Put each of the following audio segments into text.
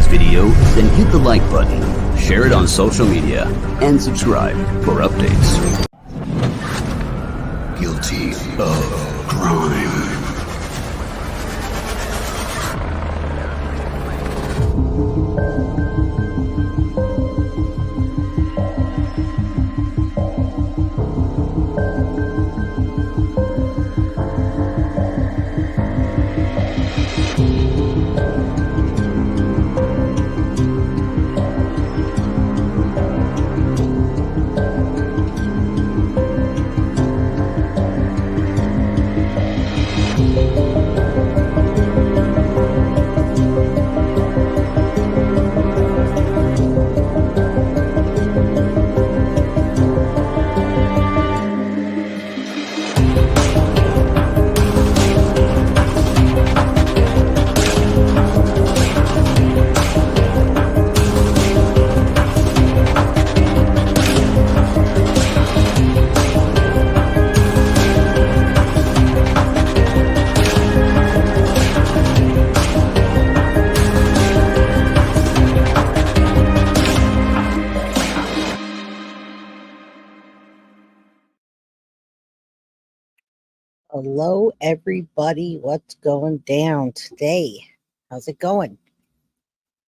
video, then hit the like button, share it on social media, and subscribe for updates. Guilty of crime. Hello, everybody. What's going down today? How's it going?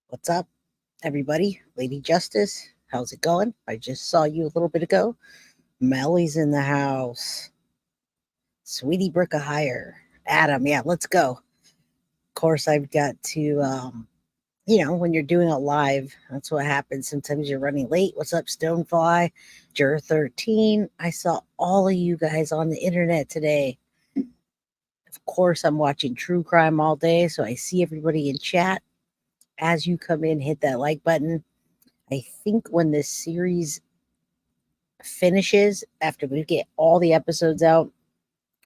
What's up, everybody? Lady Justice, how's it going? I just saw you a little bit ago. Melly's in the house. Sweetie Brook of Hire. Adam, yeah, let's go. Of course, I've got to, when you're doing it live, that's what happens. Sometimes you're running late. What's up, Stonefly? Jur13. I saw all of you guys on the internet today. Of course, I'm watching true crime all day, so I see everybody in chat. As you come in, hit that like button. I think when this series finishes, after we get all the episodes out,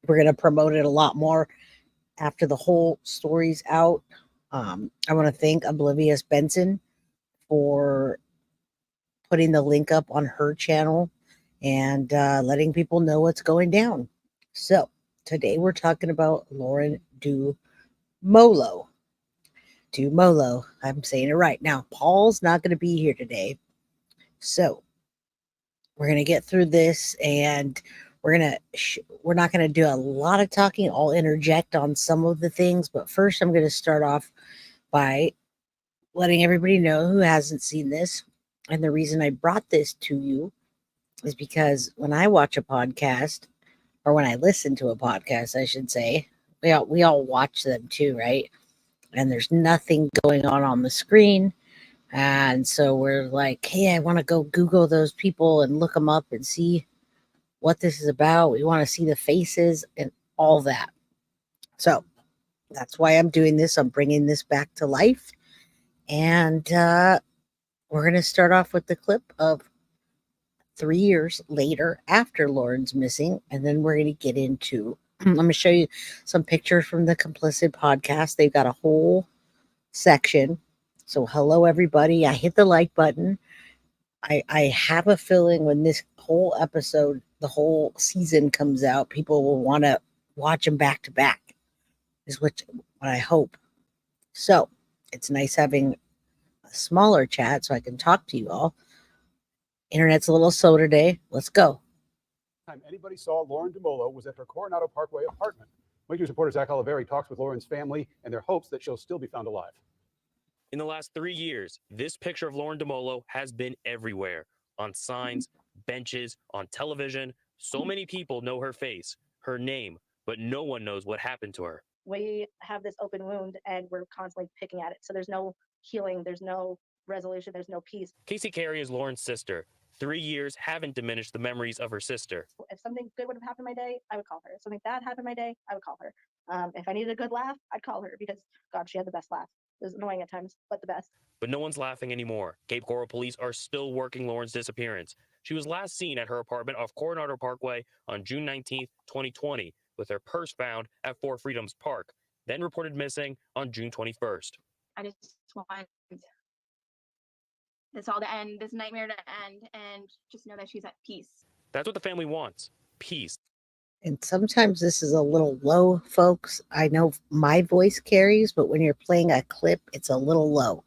we're going to promote it a lot more after the whole story's out. I want to thank Oblivious Benson for putting the link up on her channel and letting people know what's going down. So today we're talking about Lauren Dumolo. I'm saying it right. Now, Paul's not going to be here today. So we're going to get through this, and we're not going to do a lot of talking. I'll interject on some of the things, but first I'm going to start off by letting everybody know who hasn't seen this. And the reason I brought this to you is because when I watch a podcast, or when I listen to a podcast, I should say, we all watch them too, right? And there's nothing going on the screen. And so we're like, hey, I want to go Google those people and look them up and see what this is about. We want to see the faces and all that. So that's why I'm doing this. I'm bringing this back to life. And we're going to start off with the clip of 3 years later after Lauren's missing. And then we're going to get into, I'm going to show you some pictures from the Complicit podcast. They've got a whole section. So hello, everybody. I hit the like button. I have a feeling when this whole episode, the whole season comes out, people will want to watch them back to back, is what I hope. So it's nice having a smaller chat so I can talk to you all. Internet's a little slow today. Let's go. Time anybody saw Lauren Dumolo was at her Coronado Parkway apartment. Wake News reporter Zach Oliveri talks with Lauren's family and their hopes that she'll still be found alive. In the last 3 years, this picture of Lauren Dumolo has been everywhere. On signs, benches, on television. So many people know her face, her name, but no one knows what happened to her. We have this open wound and we're constantly picking at it. So there's no healing, there's no resolution, there's no peace. Casey Carey is Lauren's sister. 3 years haven't diminished the memories of her sister. If something good would have happened my day, I would call her. If something bad happened my day, I would call her. If I needed a good laugh, I'd call her because, God, she had the best laugh. It was annoying at times, but the best. But no one's laughing anymore. Cape Coral police are still working Lauren's disappearance. She was last seen at her apartment off Coronado Parkway on June 19th, 2020, with her purse found at Four Freedoms Park, then reported missing on June 21st. I just want this all to end, this nightmare to end, and just know that she's at peace. That's what the family wants. Peace. And sometimes this is a little low, folks. I know my voice carries, but when you're playing a clip, it's a little low.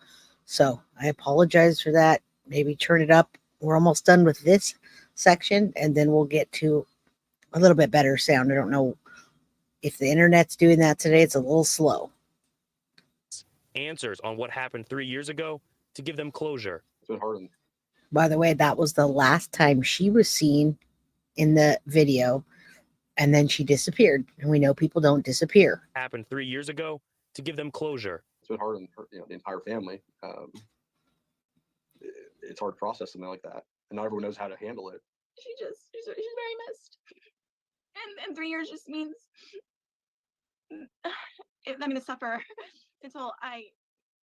So I apologize for that. Maybe turn it up. We're almost done with this section, and then we'll get to a little bit better sound. I don't know if the internet's doing that today. It's a little slow. Answers on what happened 3 years ago to give them closure. It's been hard on By the way, that was the last time she was seen in the video, and then she disappeared. And we know people don't disappear. Happened 3 years ago to give them closure. it's been hard on her, the entire family. It's hard to process something like that, and not everyone knows how to handle it. She's very missed. And 3 years just means I'm gonna suffer until I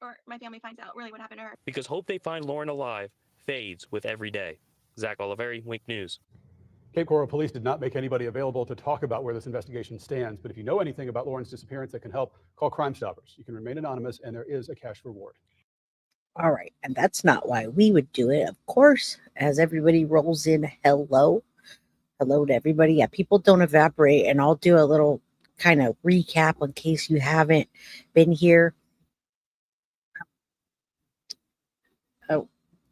or my family finds out really what happened to her. Because hope they find Lauren alive fades with every day. Zach Oliveri, Wink News. Cape Coral Police did not make anybody available to talk about where this investigation stands, but if you know anything about Lauren's disappearance that can help, call Crime Stoppers. You can remain anonymous, and there is a cash reward. All right. And that's not why we would do it. Of course, as everybody rolls in, hello. Hello to everybody. Yeah, people don't evaporate. And I'll do a little kind of recap in case you haven't been here. Oh,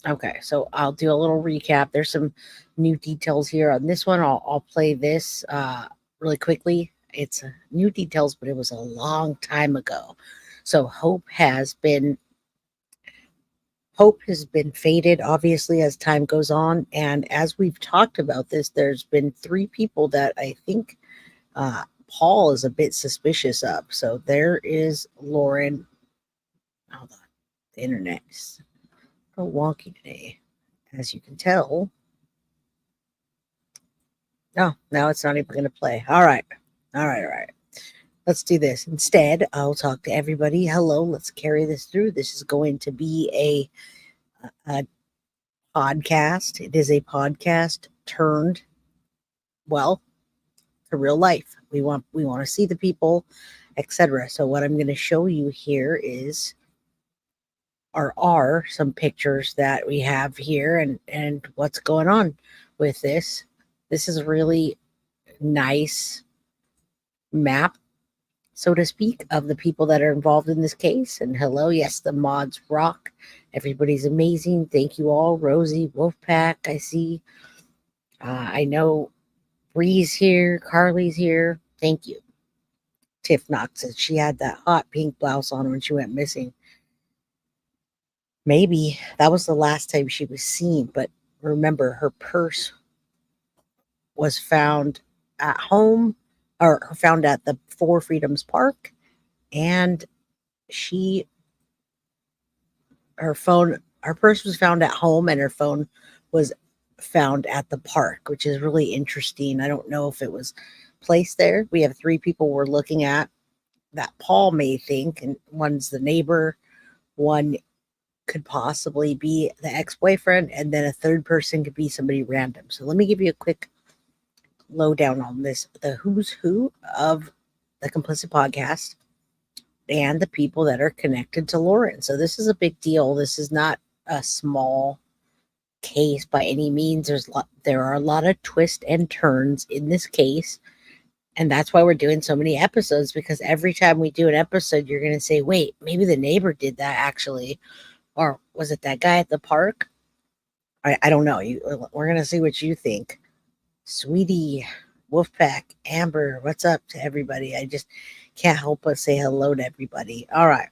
okay. So I'll do a little recap. There's some new details here on this one. I'll play this really quickly. It's new details, but it was a long time ago. So hope has been faded, obviously, as time goes on. And as we've talked about this, there's been 3 people that I think Paul is a bit suspicious of. So there is Lauren. Hold on. The internet is so wonky today, as you can tell. No, now it's not even going to play. All right. Let's do this. Instead, I'll talk to everybody. Hello, let's carry this through. This is going to be a podcast. It is a podcast turned, well, to real life. We want to see the people, etc. So what I'm going to show you here are some pictures that we have here and what's going on with this. This is a really nice map, so to speak, of the people that are involved in this case. And hello, yes, the mods rock. Everybody's amazing. Thank you all. Rosie, Wolfpack, I see. I know Bree's here. Carly's here. Thank you. Tiff Knox said she had that hot pink blouse on when she went missing. Maybe that was the last time she was seen, but remember, her purse was found at home, or found at the Four Freedoms Park, and her purse was found at home, and her phone was found at the park, which is really interesting. I don't know if it was placed there. We have 3 people we're looking at that Paul may think, and one's the neighbor, one could possibly be the ex-boyfriend, and then a third person could be somebody random. So let me give you a quick lowdown on this, the who's who of the Complicit podcast and the people that are connected to Lauren. So this is a big deal. This is not a small case by any means. There are a lot of twists and turns in this case, and that's why we're doing so many episodes, because every time we do an episode, you're going to say, wait, maybe the neighbor did that actually, or was it that guy at the park? I don't know. We're going to see what you think. Sweetie, Wolfpack, Amber, what's up to everybody? I just can't help but say hello to everybody. All right.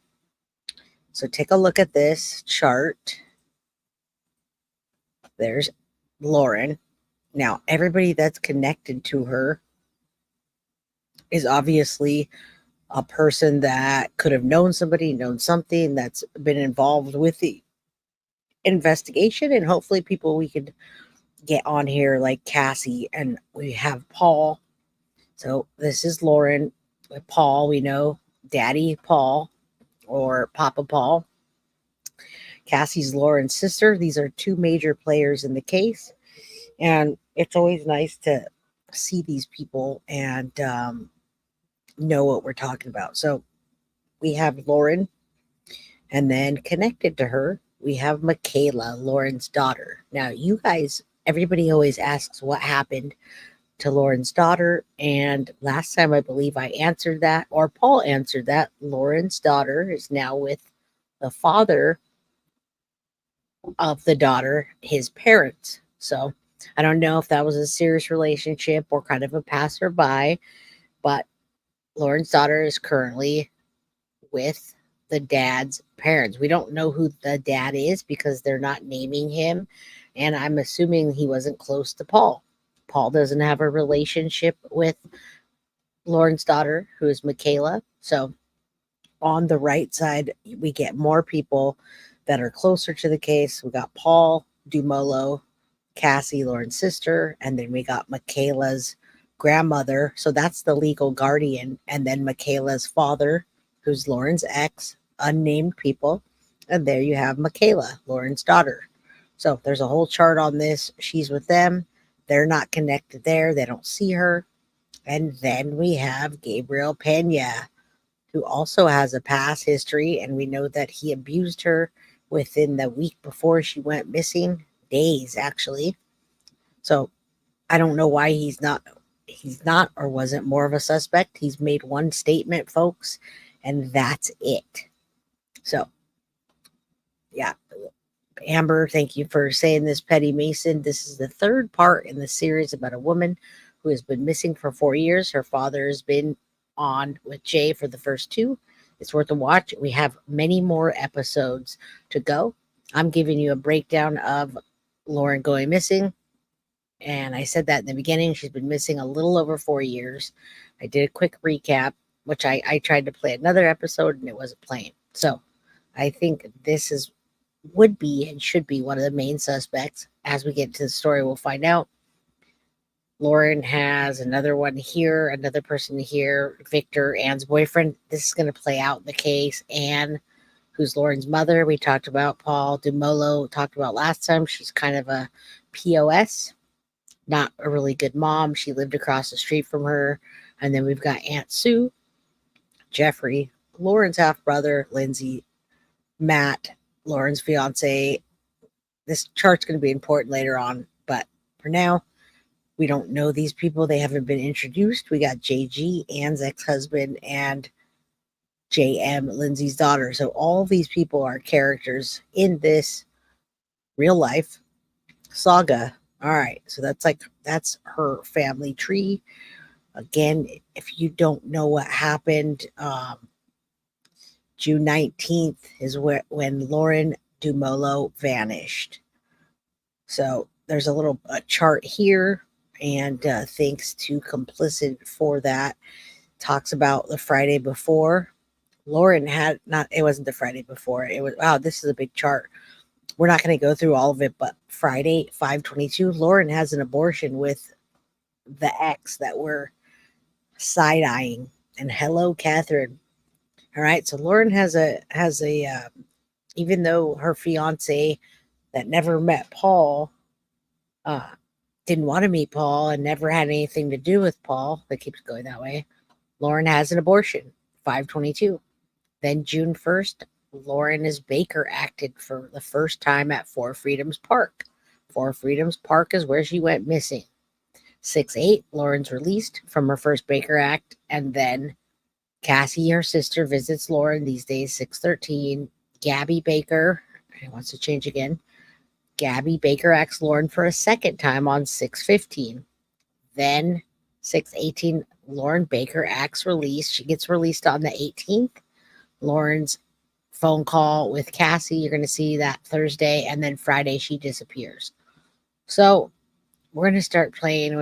So take a look at this chart. There's Lauren. Now, everybody that's connected to her is obviously a person that could have known somebody, known something, that's been involved with the investigation, and hopefully people we could get on here like Cassie, and we have Paul. So this is Lauren with Paul. We know Daddy Paul or Papa Paul. Cassie's Lauren's sister. These are 2 major players in the case, and it's always nice to see these people and know what we're talking about. So we have Lauren, and then connected to her, we have Michaela, Lauren's daughter. Now, you guys, everybody always asks what happened to Lauren's daughter. And last time, I believe I answered that, or Paul answered that. Lauren's daughter is now with the father of the daughter, his parents. So I don't know if that was a serious relationship or kind of a passerby, but Lauren's daughter is currently with the dad's parents. We don't know who the dad is because they're not naming him. And I'm assuming he wasn't close to Paul. Paul doesn't have a relationship with Lauren's daughter, who is Michaela. So on the right side, we get more people that are closer to the case. We got Paul Dumolo, Cassie, Lauren's sister, and then we got Michaela's grandmother. So that's the legal guardian. And then Michaela's father, who's Lauren's ex, unnamed people. And there you have Michaela, Lauren's daughter. So there's a whole chart on this. She's with them. They're not connected there. They don't see her. And then we have Gabriel Pena, who also has a past history. And we know that he abused her within the week before she went missing, days actually. So I don't know why he's not or wasn't more of a suspect. He's made one statement, folks, and that's it. So yeah, Amber, thank you for saying this, Petty Mason. This is the third part in the series about a woman who has been missing for 4 years. Her father has been on with Jay for the first two. It's worth a watch. We have many more episodes to go. I'm giving you a breakdown of Lauren going missing. And I said that in the beginning. She's been missing a little over 4 years. I did a quick recap, which I tried to play another episode and it wasn't playing. So I think this would be and should be one of the main suspects. As we get to the story, we'll find out. Lauren has another one here, another person here, Victor, Anne's boyfriend. This is going to play out in the case. Anne, who's Lauren's mother, we talked about. Paul Dumolo talked about last time. She's kind of a POS, not a really good mom. She lived across the street from her. And then we've got Aunt Sue, Jeffrey, Lauren's half brother, Lindsay, Matt, Lauren's fiance. This chart's going to be important later on, but for now, we don't know these people. They haven't been introduced. We got JG, Anne's ex-husband, and JM, Lindsay's daughter. So all these people are characters in this real life saga. All right, so that's her family tree. Again, if you don't know what happened, June 19th is when Lauren Dumolo vanished. So there's a chart here, and thanks to Complicit for that. Talks about the Friday before. Lauren it wasn't the Friday before. It was, wow, this is a big chart. We're not going to go through all of it, but Friday, 5/22, Lauren has an abortion with the ex that we're side-eyeing. And hello, Catherine. All right, so Lauren has a even though her fiance that never met Paul didn't want to meet Paul and never had anything to do with Paul, that keeps going that way. Lauren has an abortion, 5/22. Then June 1st, Lauren is Baker acted for the first time at Four Freedoms Park. Four Freedoms Park is where she went missing. 6/8, Lauren's released from her first Baker act, and then Cassie, her sister, visits Lauren these days. 6/13, Gabby Baker, it wants to change again. Gabby Baker acts Lauren for a second time on 6/15. Then 6/18, Lauren Baker acts released. She gets released on the 18th. Lauren's phone call with Cassie, you're going to see that Thursday, and then Friday she disappears. So we're going to start playing.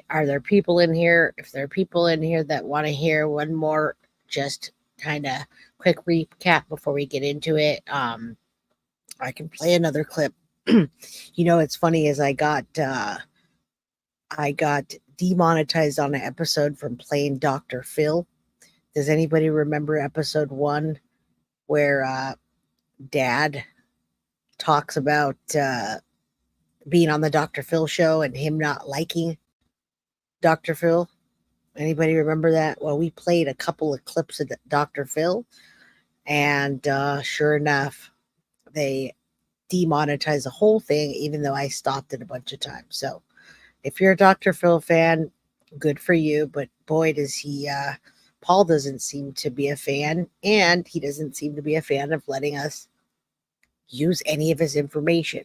Are there people in here? If there are people in here that want to hear one more, just kind of quick recap before we get into it, I can play another clip. It's funny is I got demonetized on an episode from playing Dr. Phil. Does anybody remember episode 1 where Dad talks about being on the Dr. Phil show and him not liking Dr. Phil? Anybody remember that? Well, we played a couple of clips of Dr. Phil, and sure enough, they demonetized the whole thing, even though I stopped it a bunch of times. So if you're a Dr. Phil fan, good for you. But boy, does he, Paul doesn't seem to be a fan, and he doesn't seem to be a fan of letting us use any of his information.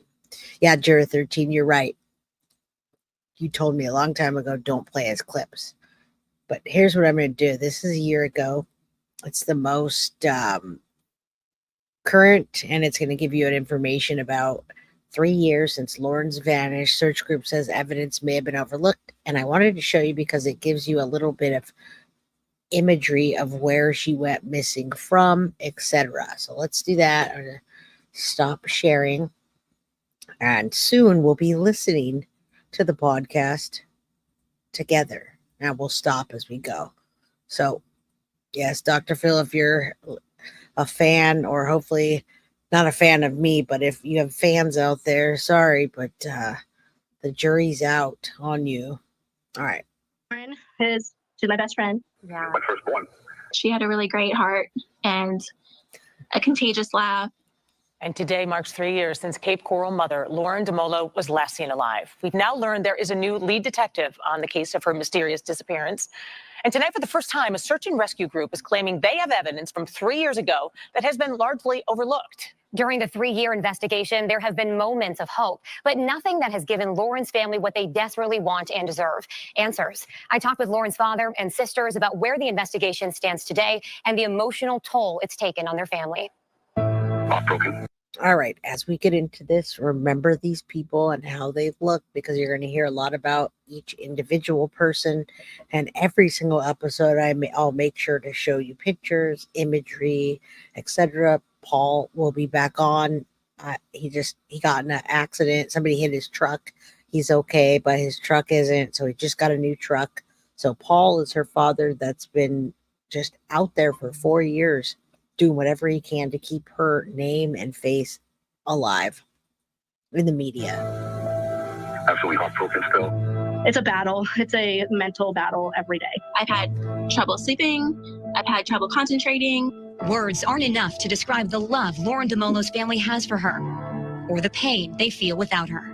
Yeah, Juror 13, you're right. You told me a long time ago, don't play his clips. But here's what I'm going to do. This is a year ago. It's the most current, and it's going to give you an information about 3 years since Lauren's vanished. Search group says evidence may have been overlooked. And I wanted to show you because it gives you a little bit of imagery of where she went missing from, etc. So let's do that. I'm going to stop sharing. And soon we'll be listening to the podcast together. Now we'll stop as we go. So, yes, Dr. Phil, if you're a fan, or hopefully not a fan of me, but if you have fans out there, sorry, but the jury's out on you. All right. Lauren she's my best friend. Yeah. My firstborn. She had a really great heart and a contagious laugh. And today marks 3 years since Cape Coral mother Lauren Dumolo was last seen alive. We've now learned there is a new lead detective on the case of her mysterious disappearance. And tonight, for the first time, a search and rescue group is claiming they have evidence from 3 years ago that has been largely overlooked. During the 3-year investigation, there have been moments of hope, but nothing that has given Lauren's family what they desperately want and deserve: answers. I talked with Lauren's father and sisters about where the investigation stands today and the emotional toll it's taken on their family. Heartbroken. All right, as we get into this, remember these people and how they look, because you're going to hear a lot about each individual person. And every single episode, I'll make sure to show you pictures, imagery, etc. Paul will be back on. He got in an accident. Somebody hit his truck. He's okay, but his truck isn't. So he just got a new truck. So Paul is her father that's been just out there for 4 years, doing whatever he can to keep her name and face alive in the media. Absolutely heartbroken still. It's a battle. It's a mental battle every day. I've had trouble sleeping. I've had trouble concentrating. Words aren't enough to describe the love Lauren Dumolo's family has for her, or the pain they feel without her.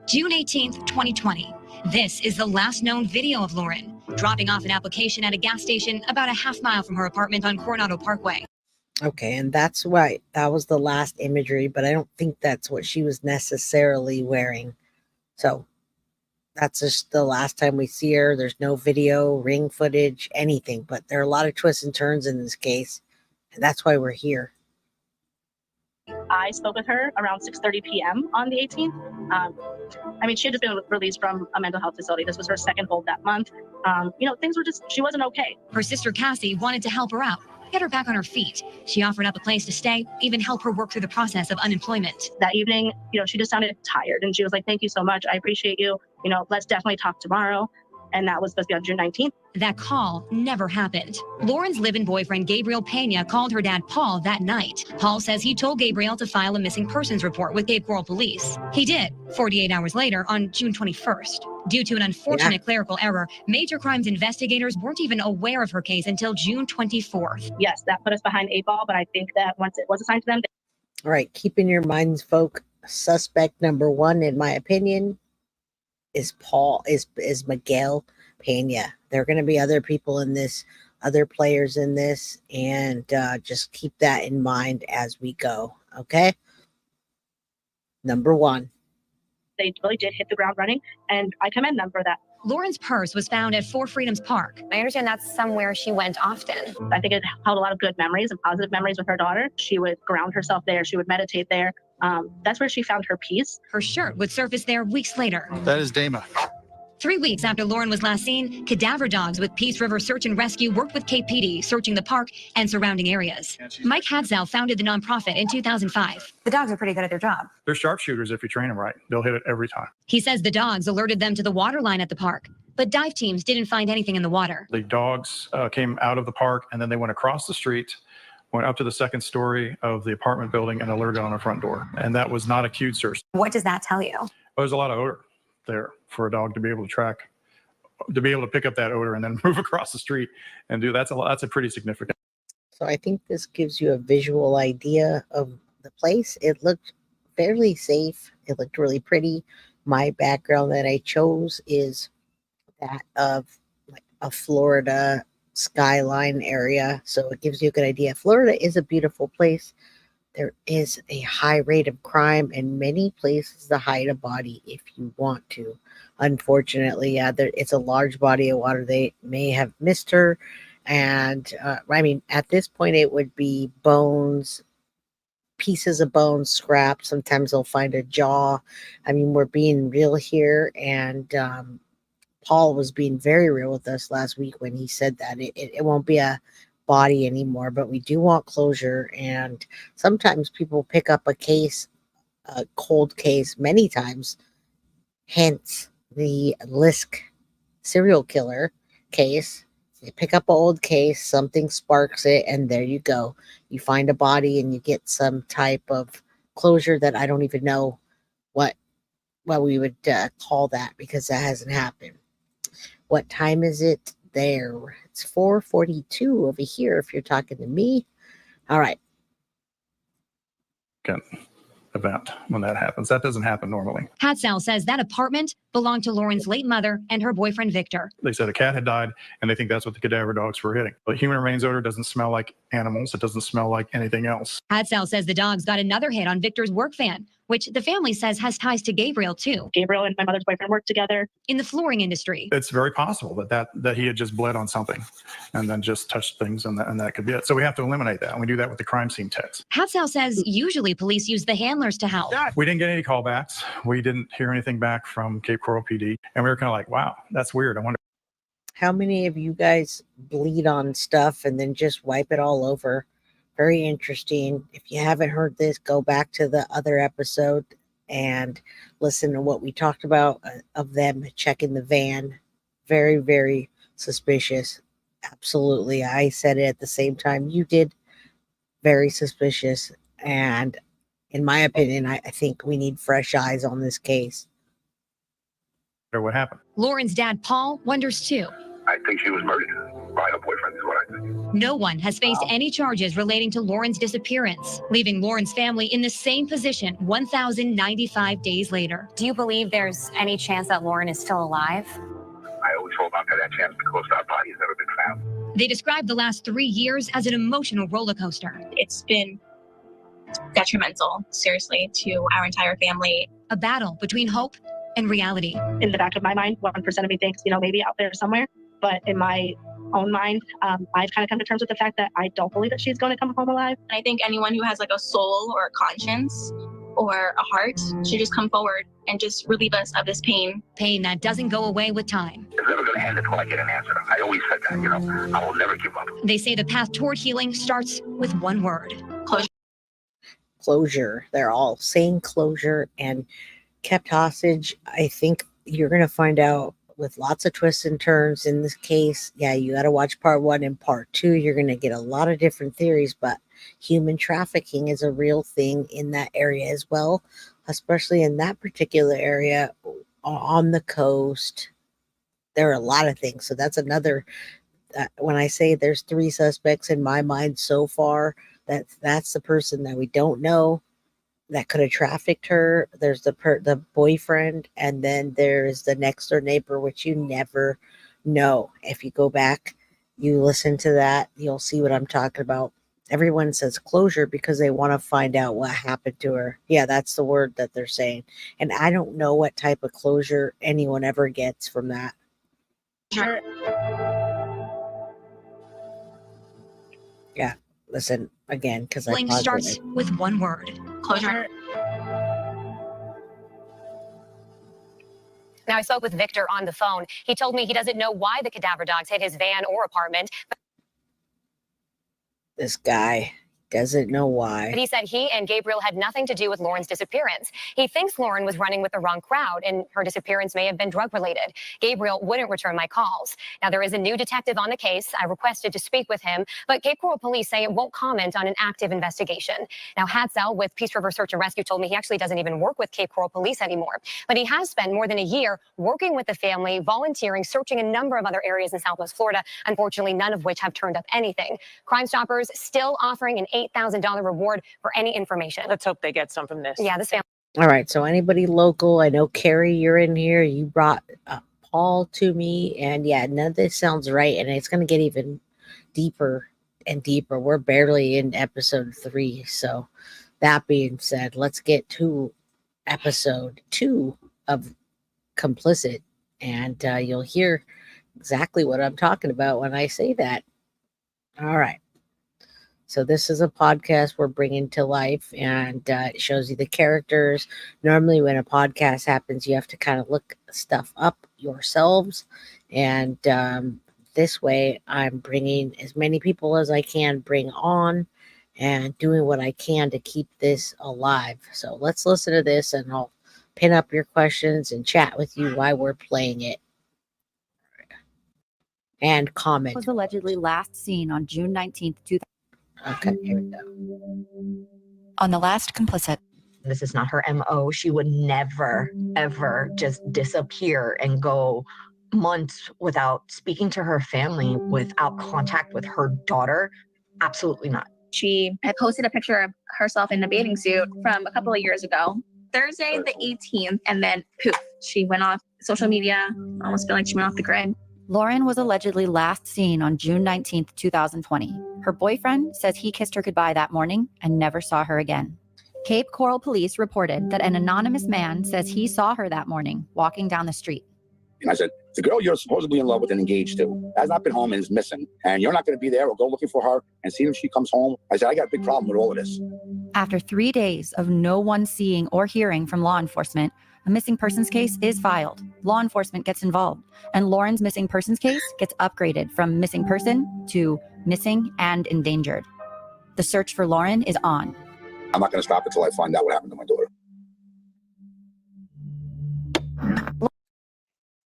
June 18th, 2020. This is the last known video of Lauren dropping off an application at a gas station about a half mile from her apartment on Coronado Parkway. Okay, and that's why that was the last imagery, but I don't think that's what she was necessarily wearing. So that's just the last time we see her. There's no video, ring footage, anything, but there are a lot of twists and turns in this case, and that's why we're here. I spoke with her around 6:30 p.m. on the 18th. She had just been released from a mental health facility. This was her second hold that month. Things were she wasn't okay. Her sister Cassie wanted to help her out, get her back on her feet. She offered up a place to stay, even help her work through the process of unemployment. That evening, she just sounded tired, and she was like, "Thank you so much. I appreciate you. Let's definitely talk tomorrow." And that was supposed to be on June 19th. That call never happened. Lauren's live-in boyfriend, Gabriel Pena, called her dad, Paul, that night. Paul says he told Gabriel to file a missing persons report with Cape Coral Police. He did, 48 hours later on June 21st. Due to an unfortunate clerical error, major crimes investigators weren't even aware of her case until June 24th. Yes, that put us behind 8 ball, but I think that once it was assigned to them. All right, keep in your minds, folk, suspect number one, in my opinion, is Miguel Pena. There are going to be other people in this, other players in this, and just keep that in mind as we go. Okay. Number one. They really did hit the ground running, and I commend them for that. Lauren's purse was found at Four Freedoms Park. I understand that's somewhere she went often. I think it held a lot of good memories and positive memories with her daughter. She would ground herself there. She would meditate there. That's where she found her peace. Her shirt would surface there weeks later. That is Dama. 3 weeks after Lauren was last seen, cadaver dogs with Peace River Search and Rescue worked with Cape PD, searching the park and surrounding areas. Mike Hadzel founded the nonprofit in 2005. The dogs are pretty good at their job. They're sharpshooters if you train them right. They'll hit it every time. He says the dogs alerted them to the water line at the park, but dive teams didn't find anything in the water. The dogs came out of the park, and then they went across the street, went up to the second story of the apartment building, and alerted on the front door. And that was not a cute search. What does that tell you? There's a lot of odor there for a dog to be able to track, to be able to pick up that odor and then move across the street and do that's a pretty significant. So I think this gives you a visual idea of the place. It looked fairly safe. It looked really pretty. My background that I chose is that of like a Florida skyline area. So it gives you a good idea. Florida is a beautiful place. there is a high rate of crime in many places to hide a body if you want to. Unfortunately, it's a large body of water. They may have missed her. And I mean, at this point, it would be bones, pieces of bone, scraps. Sometimes they'll find a jaw. I mean, we're being real here. And Paul was being very real with us last week when he said that it won't be a body anymore, but we do want closure. And sometimes people pick up a case, a cold case, many times, hence the Lisk serial killer case. You pick up an old case, something sparks it, and there you go. You find a body and you get some type of closure that I don't even know what we would call that, because that hasn't happened. What time is it there? It's 4:42 over here if you're talking to me. All right. Event when that happens. That doesn't happen normally. Hatzell says that apartment belonged to Lauren's late mother and her boyfriend, Victor. They said a cat had died, and they think that's what the cadaver dogs were hitting. But human remains odor doesn't smell like animals. It doesn't smell like anything else. Hatzell says the dogs got another hit on Victor's work van, which the family says has ties to Gabriel, too. Gabriel and my mother's boyfriend worked together in the flooring industry. It's very possible that he had just bled on something and then just touched things, and that could be it. So we have to eliminate that, and we do that with the crime scene text. Hatzell says usually police use the handlers to help. We didn't get any callbacks. We didn't hear anything back from Cape Coral PD, and we were kind of like, wow, that's weird. I wonder. How many of you guys bleed on stuff and then just wipe it all over? Very interesting. If you haven't heard this, go back to the other episode and listen to what we talked about of them checking the van. Very, very suspicious. Absolutely. I said it at the same time you did. Very suspicious. And in my opinion, I think we need fresh eyes on this case. What happened? Lauren's dad, Paul, wonders too. I think she was murdered by her boyfriend is what I think. No one has faced any charges relating to Lauren's disappearance, leaving Lauren's family in the same position 1,095 days later. Do you believe there's any chance that Lauren is still alive? I always hold on to that chance because our body has never been found. They described the last 3 years as an emotional roller coaster. It's been detrimental, seriously, to our entire family. A battle between hope and reality. In the back of my mind, 1% of me thinks, maybe out there somewhere. But in my own mind, I've kind of come to terms with the fact that I don't believe that she's going to come home alive. And I think anyone who has like a soul or a conscience or a heart should just come forward and just relieve us of this pain. Pain that doesn't go away with time. It's never going to end until I get an answer. I always said that, I will never give up. They say the path toward healing starts with one word. Closure. Closure. They're all saying closure and kept hostage. I think you're going to find out with lots of twists and turns in this case. Yeah, you got to watch part 1 and part 2. You're going to get a lot of different theories, but human trafficking is a real thing in that area as well, especially in that particular area on the coast. There are a lot of things. So that's another, when I say there's 3 suspects in my mind so far, that's the person that we don't know that could have trafficked her. There's the boyfriend, and then there's the next door neighbor, which you never know. If you go back, you listen to that, you'll see what I'm talking about. Everyone says closure because they want to find out what happened to her. Yeah, that's the word that they're saying. And I don't know what type of closure anyone ever gets from that. Sure. Yeah, listen again, because Healing starts with one word. Closure. Now, I spoke with Victor on the phone. He told me he doesn't know why the cadaver dogs hit his van or apartment. This guy doesn't know why. But he said he and Gabriel had nothing to do with Lauren's disappearance. He thinks Lauren was running with the wrong crowd and her disappearance may have been drug related. Gabriel wouldn't return my calls. Now, there is a new detective on the case. I requested to speak with him, but Cape Coral police say it won't comment on an active investigation. Now, Hatzell with Peace River Search and Rescue told me he actually doesn't even work with Cape Coral police anymore, but he has spent more than a year working with the family, volunteering, searching a number of other areas in Southwest Florida, unfortunately, none of which have turned up anything. Crime Stoppers still offering an $8,000 reward for any information. Let's hope they get some from this. Yeah, this family. All right, so anybody local, I know Carrie, you're in here. You brought Paul to me, and yeah, none of this sounds right, and it's going to get even deeper and deeper. We're barely in episode 3. So that being said, let's get to episode 2 of Complicit, and you'll hear exactly what I'm talking about when I say that. All right. So this is a podcast we're bringing to life, and it shows you the characters. Normally when a podcast happens, you have to kind of look stuff up yourselves. And this way I'm bringing as many people as I can bring on and doing what I can to keep this alive. So let's listen to this, and I'll pin up your questions and chat with you while we're playing it. And comment. Was allegedly last seen on June 19th, 2000. Okay, here we go. On the last Complicit. This is not her MO. She would never, ever just disappear and go months without speaking to her family, without contact with her daughter. Absolutely not. She had posted a picture of herself in a bathing suit from a couple of years ago. Thursday the 18th, and then poof, she went off social media. I almost feel like she went off the grid. Lauren was allegedly last seen on June 19th, 2020. Her boyfriend says he kissed her goodbye that morning and never saw her again. Cape Coral police reported that an anonymous man says he saw her that morning walking down the street. And I said, the girl you're supposedly in love with and engaged to has not been home and is missing. And you're not going to be there or go looking for her and see if she comes home. I said, I got a big problem with all of this. After 3 days of no one seeing or hearing from law enforcement, a missing persons case is filed. Law enforcement gets involved, and Lauren's missing persons case gets upgraded from missing person to missing and endangered. The search for Lauren is on. I'm not going to stop until I find out what happened to my daughter.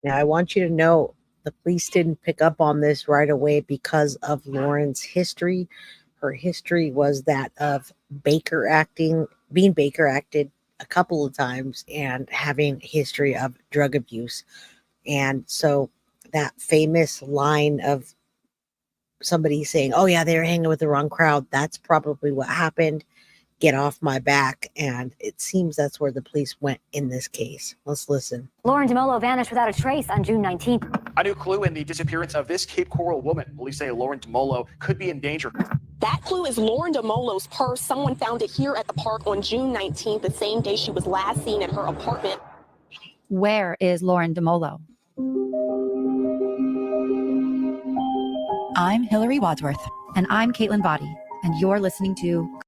Now, I want you to know the police didn't pick up on this right away because of Lauren's history. Her history was that of being Baker acted a couple of times and having a history of drug abuse. And so that famous line of somebody saying, oh yeah, they're hanging with the wrong crowd, that's probably what happened. Get off my back. And it seems that's where the police went in this case. Let's listen. Lauren Dumolo vanished without a trace on June 19th. A new clue in the disappearance of this Cape Coral woman. Police say Lauren Dumolo could be in danger. That clue is Lauren Dumolo's purse. Someone found it here at the park on June 19th, the same day she was last seen at her apartment. Where is Lauren Dumolo? I'm Hillary Wadsworth. And I'm Caitlin Body. And you're listening to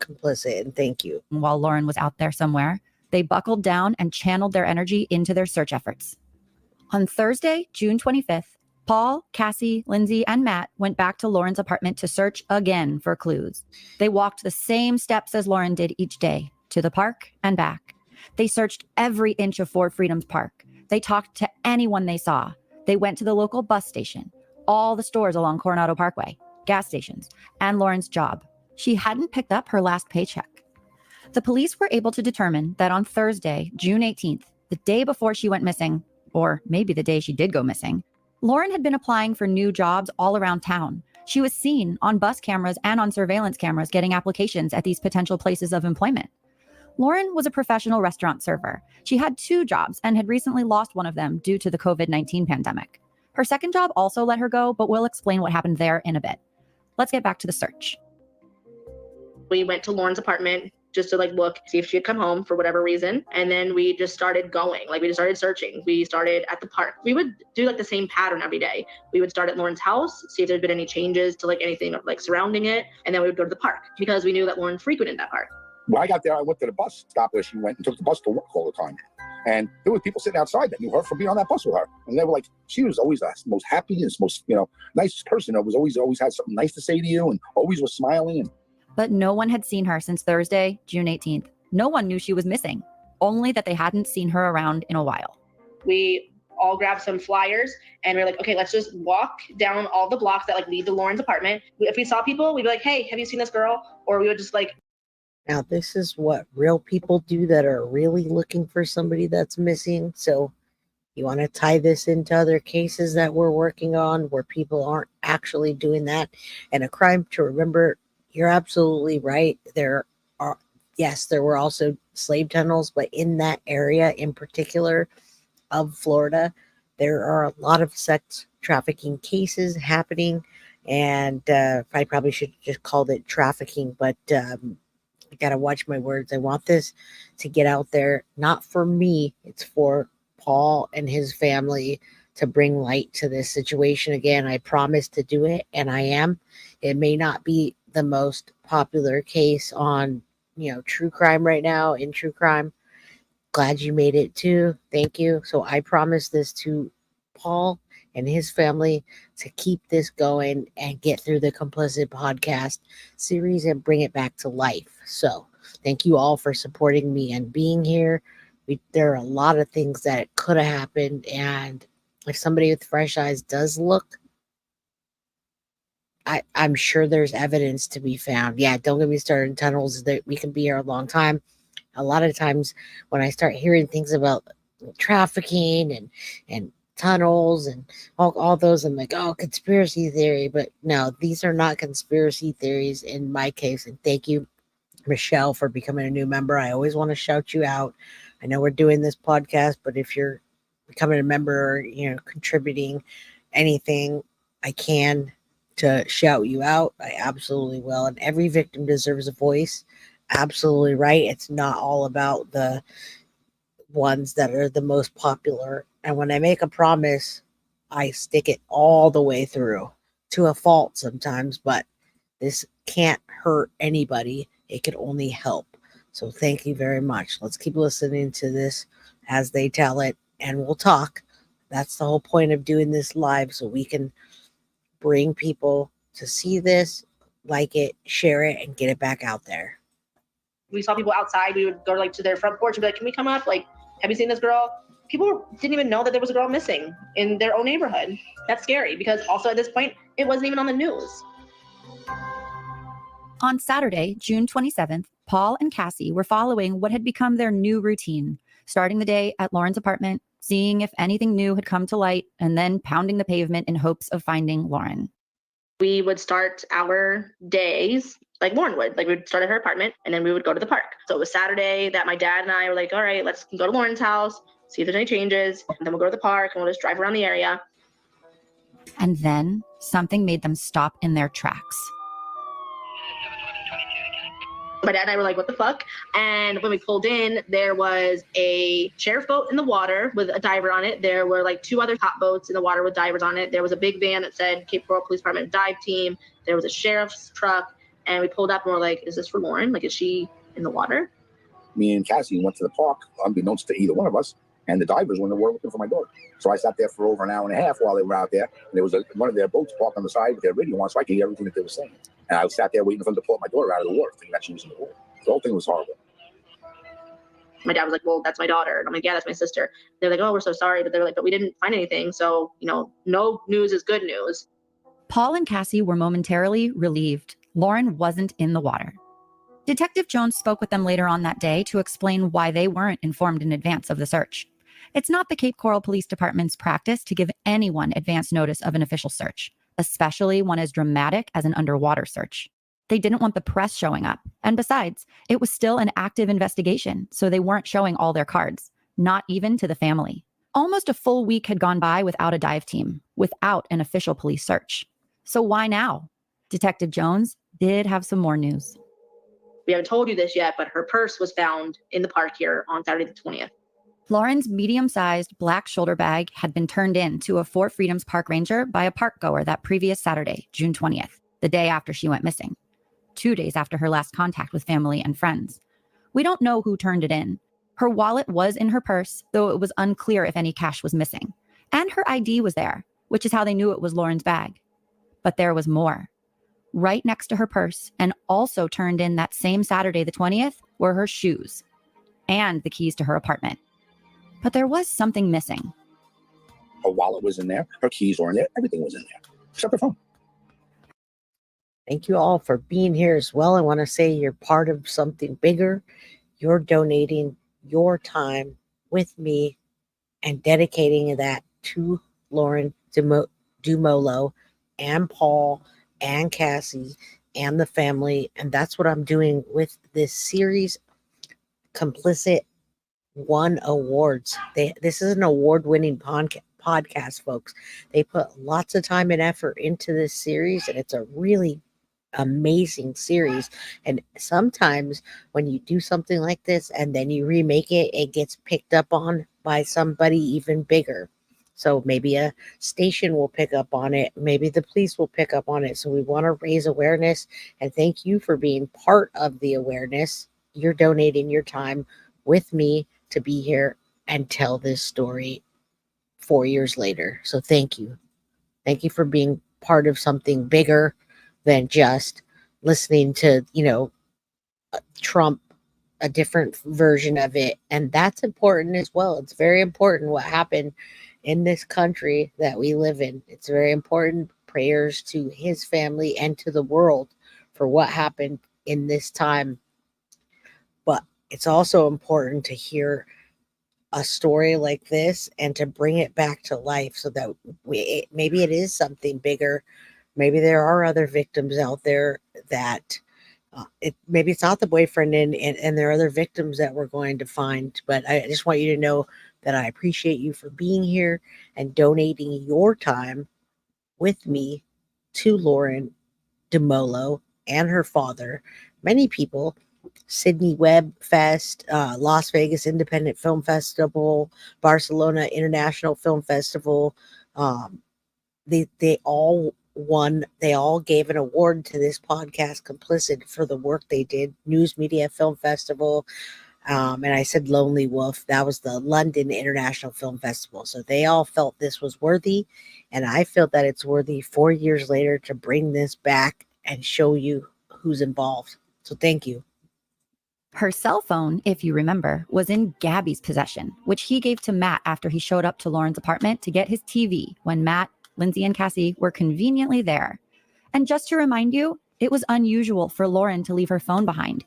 Complicit, and thank you. While Lauren was out there somewhere, they buckled down and channeled their energy into their search efforts. On Thursday, June 25th, Paul, Cassie, Lindsay, and Matt went back to Lauren's apartment to search again for clues. They walked the same steps as Lauren did each day, to the park and back. They searched every inch of Four Freedoms Park. They talked to anyone they saw. They went to the local bus station, all the stores along Coronado Parkway, gas stations, and Lauren's job. She hadn't picked up her last paycheck. The police were able to determine that on Thursday, June 18th, the day before she went missing, or maybe the day she did go missing, Lauren had been applying for new jobs all around town. She was seen on bus cameras and on surveillance cameras getting applications at these potential places of employment. Lauren was a professional restaurant server. She had 2 jobs and had recently lost one of them due to the COVID-19 pandemic. Her second job also let her go, but we'll explain what happened there in a bit. Let's get back to the search. We went to Lauren's apartment just to look, see if she had come home for whatever reason. And then we just started going. We just started searching. We started at the park. We would do the same pattern every day. We would start at Lauren's house, see if there'd been any changes to anything surrounding it. And then we would go to the park because we knew that Lauren frequented that park. When I got there, I went to the bus stop where she went and took the bus to work all the time. And there were people sitting outside that knew her from being on that bus with her. And they were like, she was always the most happy and most, nicest person. Was always had something nice to say to you and always was smiling. But no one had seen her since Thursday, June 18th. No one knew she was missing, only that they hadn't seen her around in a while. We all grabbed some flyers and we were like, okay, let's just walk down all the blocks that lead to Lauren's apartment. If we saw people, we'd be like, hey, have you seen this girl? Or we would just Now, this is what real people do that are really looking for somebody that's missing. So you want to tie this into other cases that we're working on where people aren't actually doing that. And a crime to remember, you're absolutely right. There were also slave tunnels, but in that area in particular of Florida, there are a lot of sex trafficking cases happening. And I probably should just called it trafficking, but I got to watch my words. I want this to get out there, not for me. It's for Paul and his family to bring light to this situation. Again, I promised to do it, and I am. It may not be the most popular case on, true crime right now, in true crime. Glad you made it too. Thank you. So I promise this to Paul and his family to keep this going and get through the Complicit podcast series and bring it back to life. So thank you all for supporting me and being here. There are a lot of things that could have happened, and if somebody with fresh eyes does look, I'm sure there's evidence to be found. Yeah, don't get me started in tunnels. That we can be here a long time. A lot of times when I start hearing things about trafficking and tunnels and all those, I'm like, oh, conspiracy theory. But no, these are not conspiracy theories in my case. And thank you, Michelle, for becoming a new member. I always want to shout you out. I know we're doing this podcast, but if you're becoming a member or, contributing anything I can to shout you out, I absolutely will. And every victim deserves a voice. Absolutely right. It's not all about the ones that are the most popular. And when I make a promise, I stick it all the way through, to a fault sometimes, but this can't hurt anybody. It can only help. So thank you very much. Let's keep listening to this as they tell it, and we'll talk. That's the whole point of doing this live, so we can bring people to see this, like it, share it, and get it back out there. We saw people outside. We would go to their front porch and be like, can we come up? Like, have you seen this girl? People didn't even know that there was a girl missing in their own neighborhood. That's scary, because also at this point, it wasn't even on the news. On Saturday, June 27th, Paul and Cassie were following what had become their new routine, starting the day at Lauren's apartment, seeing if anything new had come to light, and then pounding the pavement in hopes of finding Lauren. We would start our days like Lauren would. Like, we'd start at her apartment, and then we would go to the park. So it was Saturday that my dad and I were like, all right, let's go to Lauren's house, see if there's any changes, and then we'll go to the park, and we'll just drive around the area. And then something made them stop in their tracks. My dad and I were like, what the fuck? And when we pulled in, there was a sheriff boat in the water with a diver on it. There were like 2 other top boats in the water with divers on it. There was a big van that said Cape Coral Police Department dive team. There was a sheriff's truck. And we pulled up and we're like, is this for Lauren? Like, is she in the water? Me and Cassie went to the park, unbeknownst to either one of us, and the divers were in the water looking for my daughter. So I sat there for over an hour and a half while they were out there, and there was one of their boats parked on the side with their radio on, so I could hear everything that they were saying. And I sat there waiting for them to pull my daughter out of the water, thinking that she was in the water. The whole thing was horrible. My dad was like, well, that's my daughter. And I'm like, yeah, that's my sister. They're like, oh, we're so sorry. But they're like, but we didn't find anything. So, no news is good news. Paul and Cassie were momentarily relieved. Lauren wasn't in the water. Detective Jones spoke with them later on that day to explain why they weren't informed in advance of the search. It's not the Cape Coral Police Department's practice to give anyone advance notice of an official search, especially one as dramatic as an underwater search. They didn't want the press showing up. And besides, it was still an active investigation, so they weren't showing all their cards, not even to the family. Almost a full week had gone by without a dive team, without an official police search. So why now? Detective Jones did have some more news. We haven't told you this yet, but her purse was found in the park here on Saturday the 20th. Lauren's medium-sized black shoulder bag had been turned in to a Fort Freedoms park ranger by a park goer that previous Saturday, June 20th, the day after she went missing, 2 days after her last contact with family and friends. We don't know who turned it in. Her wallet was in her purse, though it was unclear if any cash was missing. And her ID was there, which is how they knew it was Lauren's bag. But there was more. Right next to her purse, and also turned in that same Saturday the 20th, were her shoes and the keys to her apartment. But there was something missing. Her wallet was in there. Her keys were in there. Everything was in there, except her phone. Thank you all for being here as well. I want to say you're part of something bigger. You're donating your time with me and dedicating that to Lauren Dumolo and Paul and Cassie and the family. And that's what I'm doing with this series. Complicit won awards. This is an award-winning podcast. podcast, folks. They put lots of time and effort into this series, and it's a really amazing series. And sometimes when you do something like this and then you remake it, it gets picked up on by somebody even bigger. So maybe a station will pick up on it, maybe the police will pick up on it. So we want to raise awareness, and thank you for being part of the awareness. You're donating your time with me to be here and tell this story 4 years later. So thank you for being part of something bigger than just listening to, Trump, a different version of it. And that's important as well. It's very important what happened in this country that we live in. It's very important. Prayers to his family and to the world for what happened in this time. But it's also important to hear a story like this and to bring it back to life so that maybe it is something bigger. Maybe there are other victims out there that maybe it's not the boyfriend and there are other victims that we're going to find. But I just want you to know that I appreciate you for being here and donating your time with me to Lauren Dumolo and her father. Many people, Sydney Web Fest, Las Vegas Independent Film Festival, Barcelona International Film Festival, they all won. They all gave an award to this podcast, Complicit, for the work they did. News Media Film Festival. And I said Lonely Wolf. That was the London International Film Festival. So they all felt this was worthy. And I feel that it's worthy 4 years later to bring this back and show you who's involved. So thank you. Her cell phone, if you remember, was in Gabby's possession, which he gave to Matt after he showed up to Lauren's apartment to get his TV when Matt, Lindsay, and Cassie were conveniently there. And just to remind you, it was unusual for Lauren to leave her phone behind.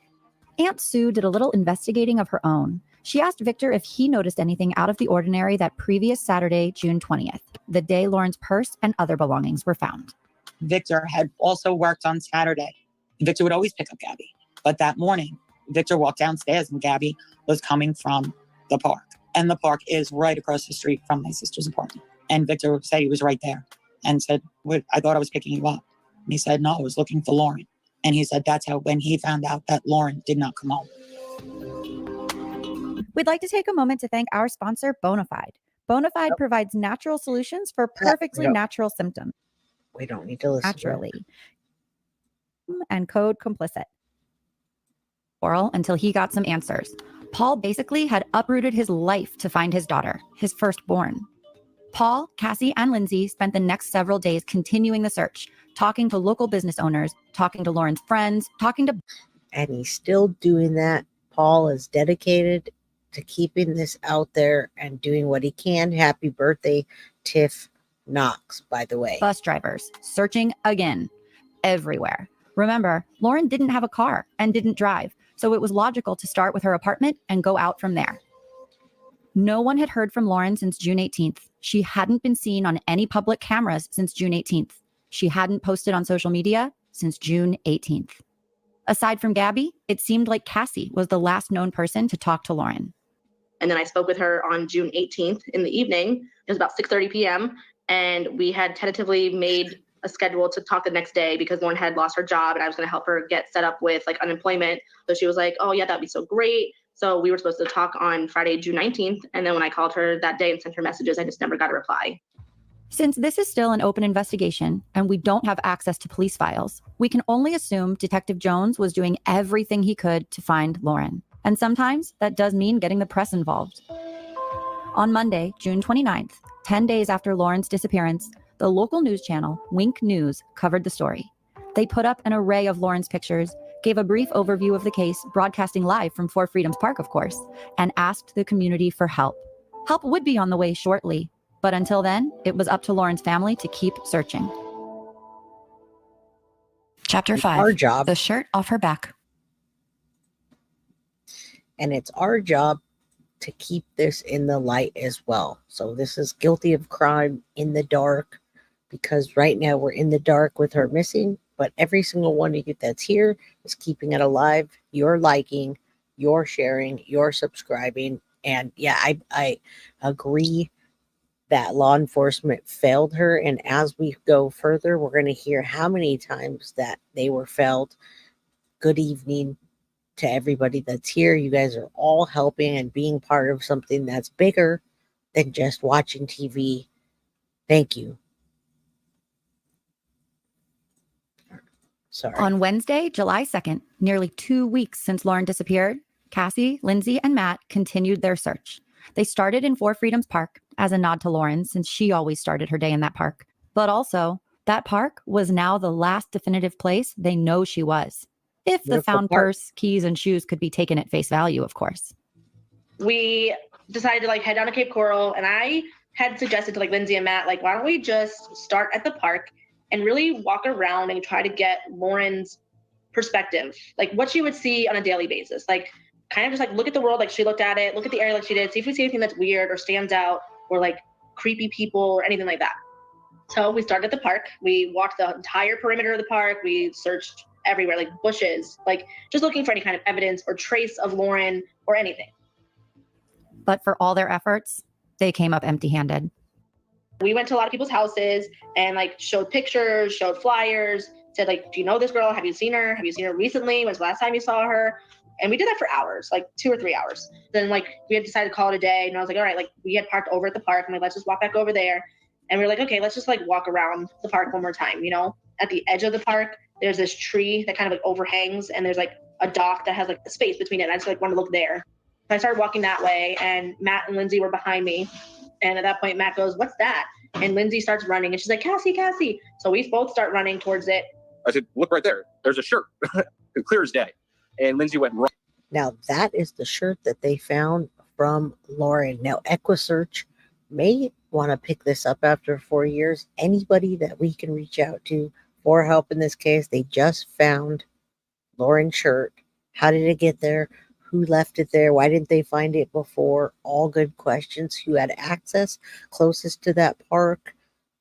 Aunt Sue did a little investigating of her own. She asked Victor if he noticed anything out of the ordinary that previous Saturday, June 20th, the day Lauren's purse and other belongings were found. Victor had also worked on Saturday. Victor would always pick up Gabby. But that morning, Victor walked downstairs and Gabby was coming from the park. And the park is right across the street from my sister's apartment. And Victor said he was right there and said, I thought I was picking you up. And he said, no, I was looking for Lauren. And he said that's how, when he found out that Lauren did not come home. We'd like to take a moment to thank our sponsor, Bonafide. Bonafide provides natural solutions for perfectly natural symptoms. We don't need to listen naturally. And code Complicit. Oral until he got some answers. Paul basically had uprooted his life to find his daughter, his firstborn. Paul, Cassie, and Lindsay spent the next several days continuing the search, talking to local business owners, talking to Lauren's friends, and he's still doing that. Paul is dedicated to keeping this out there and doing what he can. Happy birthday, Tiff Knox, by the way. Bus drivers searching again, everywhere. Remember, Lauren didn't have a car and didn't drive, so it was logical to start with her apartment and go out from there. No one had heard from Lauren since June 18th. She hadn't been seen on any public cameras since June 18th. She hadn't posted on social media since June 18th. Aside from Gabby, it seemed like Cassie was the last known person to talk to Lauren. And then I spoke with her on June 18th in the evening. It was about 6:30 p.m. And we had tentatively made a schedule to talk the next day because Lauren had lost her job and I was going to help her get set up with like unemployment. So she was like, oh yeah, that'd be so great. So we were supposed to talk on Friday, June 19th. And then when I called her that day and sent her messages, I just never got a reply. Since this is still an open investigation and we don't have access to police files, we can only assume Detective Jones was doing everything he could to find Lauren. And sometimes that does mean getting the press involved. On Monday, June 29th, 10 days after Lauren's disappearance, the local news channel, Wink News, covered the story. They put up an array of Lauren's pictures, gave a brief overview of the case, broadcasting live from Four Freedoms Park, of course, and asked the community for help. Help would be on the way shortly, but until then, it was up to Lauren's family to keep searching. Chapter 5. Our job. The shirt off her back. And it's our job to keep this in the light as well. So this is guilty of crime in the dark, because right now we're in the dark with her missing, but every single one of you that's here is keeping it alive. You're liking, you're sharing, you're subscribing. And yeah, I agree that law enforcement failed her. And as we go further, we're going to hear how many times that they were failed. Good evening to everybody that's here. You guys are all helping and being part of something that's bigger than just watching TV. Thank you. Sorry. On Wednesday, July 2nd, nearly 2 weeks since Lauren disappeared, Cassie, Lindsay, and Matt continued their search. They started in Four Freedoms Park as a nod to Lauren, since she always started her day in that park. But also, that park was now the last definitive place they know she was. If the Beautiful found park. purse, keys, and shoes could be taken at face value, of course. We decided to like head down to Cape Coral, and I had suggested to like Lindsay and Matt, like, why don't we just start at the park and really walk around and try to get Lauren's perspective, like what she would see on a daily basis, like kind of just like look at the world like she looked at it, look at the area like she did, see if we see anything that's weird or stands out or like creepy people or anything like that. So we started at the park. We walked the entire perimeter of the park. We searched everywhere, like bushes, like just looking for any kind of evidence or trace of Lauren or anything. But for all their efforts, they came up empty-handed. We went to a lot of people's houses and like showed pictures, showed flyers, said like, do you know this girl? Have you seen her? Have you seen her recently? When's the last time you saw her? And we did that for hours, like 2 or 3 hours. Then like we had decided to call it a day, and I was like, all right, like we had parked over at the park, and like, let's just walk back over there. And we were like, okay, let's just like walk around the park one more time. You know, at the edge of the park, there's this tree that kind of like overhangs, and there's like a dock that has like a space between it. And I just like wanted to look there. So I started walking that way, and Matt and Lindsay were behind me. And at that point, Matt goes, what's that? And Lindsay starts running, and she's like, Cassie, Cassie. So we both start running towards it. I said, look right there. There's a shirt. Clear as day. And Lindsay went right. Now, that is the shirt that they found from Lauren. Now, EquiSearch may want to pick this up after 4 years. Anybody that we can reach out to for help in this case, they just found Lauren's shirt. How did it get there? Who left it there? Why didn't they find it before? All good questions. Who had access closest to that park?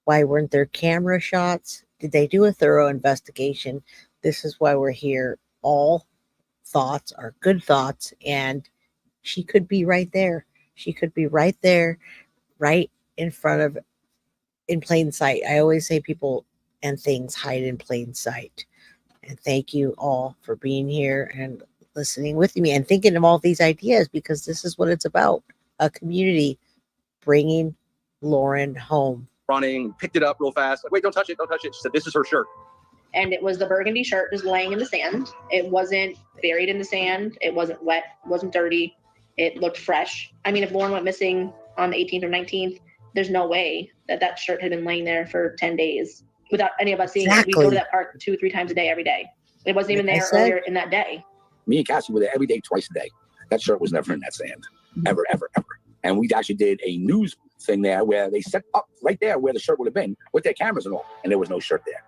Why weren't there camera shots? Did they do a thorough investigation? This is why we're here. All thoughts are good thoughts, and she could be right there. She could be right there, right in front of, in plain sight. I always say people and things hide in plain sight. And thank you all for being here and listening with me and thinking of all these ideas, because this is what it's about. A community bringing Lauren home. Running, picked it up real fast. Like, wait, don't touch it. Don't touch it. She said, this is her shirt. And it was the burgundy shirt just laying in the sand. It wasn't buried in the sand. It wasn't wet. It wasn't dirty. It looked fresh. I mean, if Lauren went missing on the 18th or 19th, there's no way that that shirt had been laying there for 10 days without any of us seeing it. We go to that park 2 or 3 times a day every day. It wasn't even there earlier in that day. Me and Cassie were there every day, twice a day. That shirt was never in that sand, ever, ever, ever. And we actually did a news thing there where they set up right there where the shirt would have been with their cameras and all, and there was no shirt there.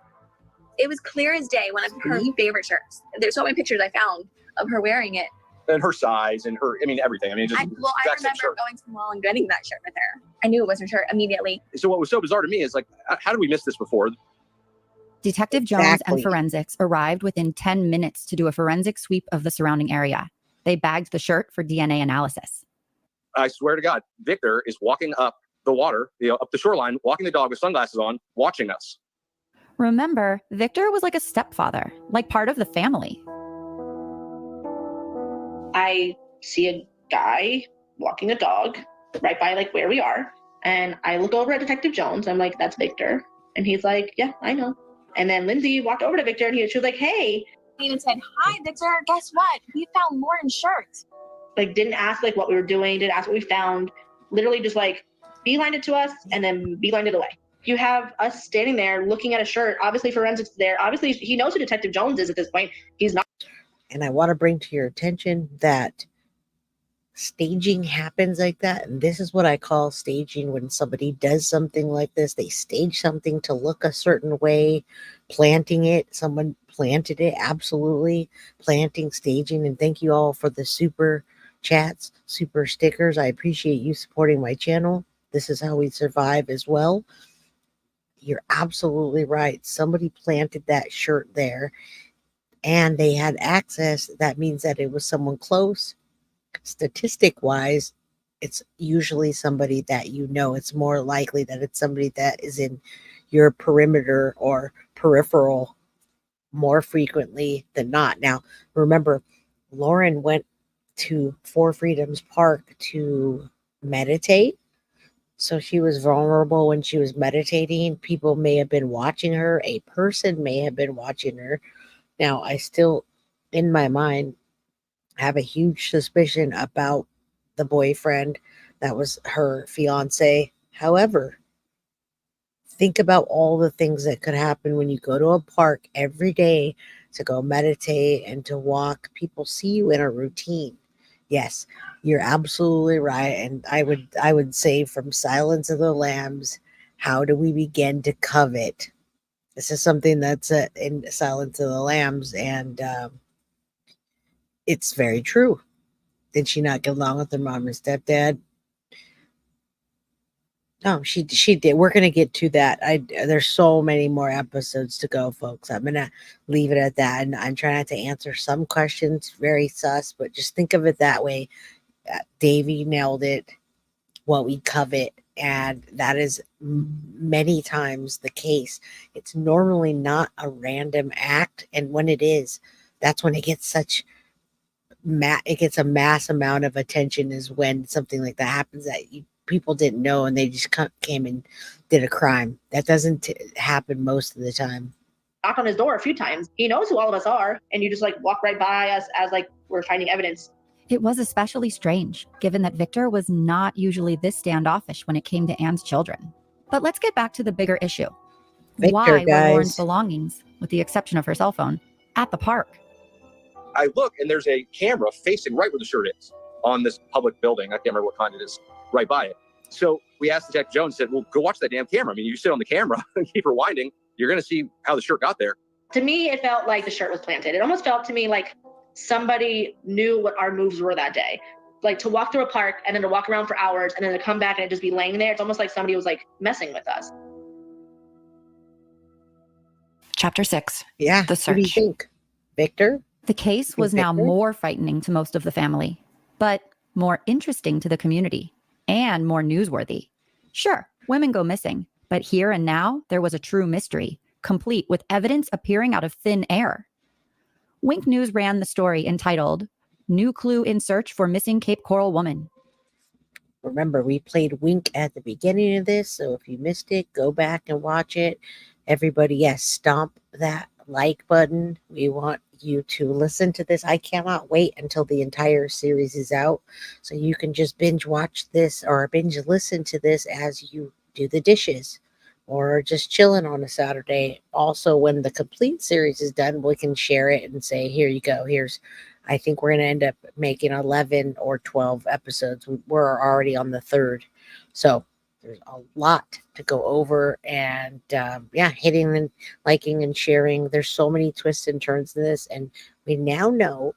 It was clear as day, one of her favorite shirts. There's so many pictures I found of her wearing it. And her size and her, I mean, everything. I mean, just I remember going to the mall and getting that shirt with her. I knew it was her shirt immediately. So what was so bizarre to me is like, how did we miss this before? Detective Jones and forensics arrived within 10 minutes to do a forensic sweep of the surrounding area. They bagged the shirt for DNA analysis. I swear to God, Victor is walking up the water, up the shoreline, walking the dog with sunglasses on, watching us. Remember, Victor was like a stepfather, like part of the family. I see a guy walking a dog right by like where we are. And I look over at Detective Jones. I'm like, that's Victor. And he's like, yeah, I know. And then Lindsay walked over to Victor and she was like, hey. And said, hi, Victor, guess what? We found Lauren's shirt. Like, didn't ask like what we were doing, didn't ask what we found. Literally just like beelined it to us and then beelined it away. You have us standing there looking at a shirt. Obviously, forensics there. Obviously, he knows who Detective Jones is at this point. He's not. And I want to bring to your attention that staging happens like that. And this is what I call staging. When somebody does something like this, they stage something to look a certain way, planting it. Someone planted it. Absolutely. Planting, staging. And thank you all for the super chats, super stickers. I appreciate you supporting my channel. This is how we survive as well. You're absolutely right. Somebody planted that shirt there and they had access. That means that it was someone close. Statistic wise, it's usually somebody that you know. It's more likely that it's somebody that is in your perimeter or peripheral more frequently than not. Now, remember, Lauren went to Four Freedoms Park to meditate. So she was vulnerable when she was meditating. People may have been watching her. A person may have been watching her. Now, I still, in my mind, have a huge suspicion about the boyfriend that was her fiance. However, think about all the things that could happen when you go to a park every day to go meditate and to walk. People see you in a routine. Yes, you're absolutely right. And I would say from Silence of the Lambs, how do we begin to covet? This is something that's in Silence of the Lambs, and it's very true. Did she not get along with her mom and stepdad? No, she did. We're gonna get to that. There's so many more episodes to go, folks. I'm gonna leave it at that, and I'm trying to answer some questions very sus, but just think of it that way. Davey nailed it. What we covet, and that is many times the case. It's normally not a random act, and when it is, that's when it gets such it gets a mass amount of attention. Is when something like that happens that people didn't know and they just came and did a crime. That doesn't happen most of the time. Knock on his door a few times. He knows who all of us are, and you just like walk right by us as like we're finding evidence. It was especially strange, given that Victor was not usually this standoffish when it came to Anne's children. But let's get back to the bigger issue. Victor, why guys. were Lauren's belongings, with the exception of her cell phone, at the park? I look and there's a camera facing right where the shirt is on this public building. I can't remember what kind it is, right by it. So we asked Detective Jones, said, well, go watch that damn camera. I mean, you sit on the camera and keep rewinding, you're going to see how the shirt got there. To me, it felt like the shirt was planted. It almost felt to me like somebody knew what our moves were that day. Like to walk through a park and then to walk around for hours and then to come back and it just be laying there. It's almost like somebody was like messing with us. Chapter 6. Yeah. The search. What do you think, Victor? The case was now more frightening to most of the family, but more interesting to the community and more newsworthy. Sure, women go missing, but here and now there was a true mystery, complete with evidence appearing out of thin air. Wink News ran the story entitled, New Clue in Search for Missing Cape Coral Woman. Remember, we played Wink at the beginning of this, so if you missed it, go back and watch it. Everybody, yes, stomp that like button. We want you to listen to this. I cannot wait until the entire series is out, so you can just binge watch this or binge listen to this as you do the dishes or just chilling on a Saturday. Also, when the complete series is done, we can share it and say, here you go. I think we're going to end up making 11 or 12 episodes. We're already on the 3rd. So there's a lot to go over, and hitting and liking and sharing. There's so many twists and turns in this, and we now know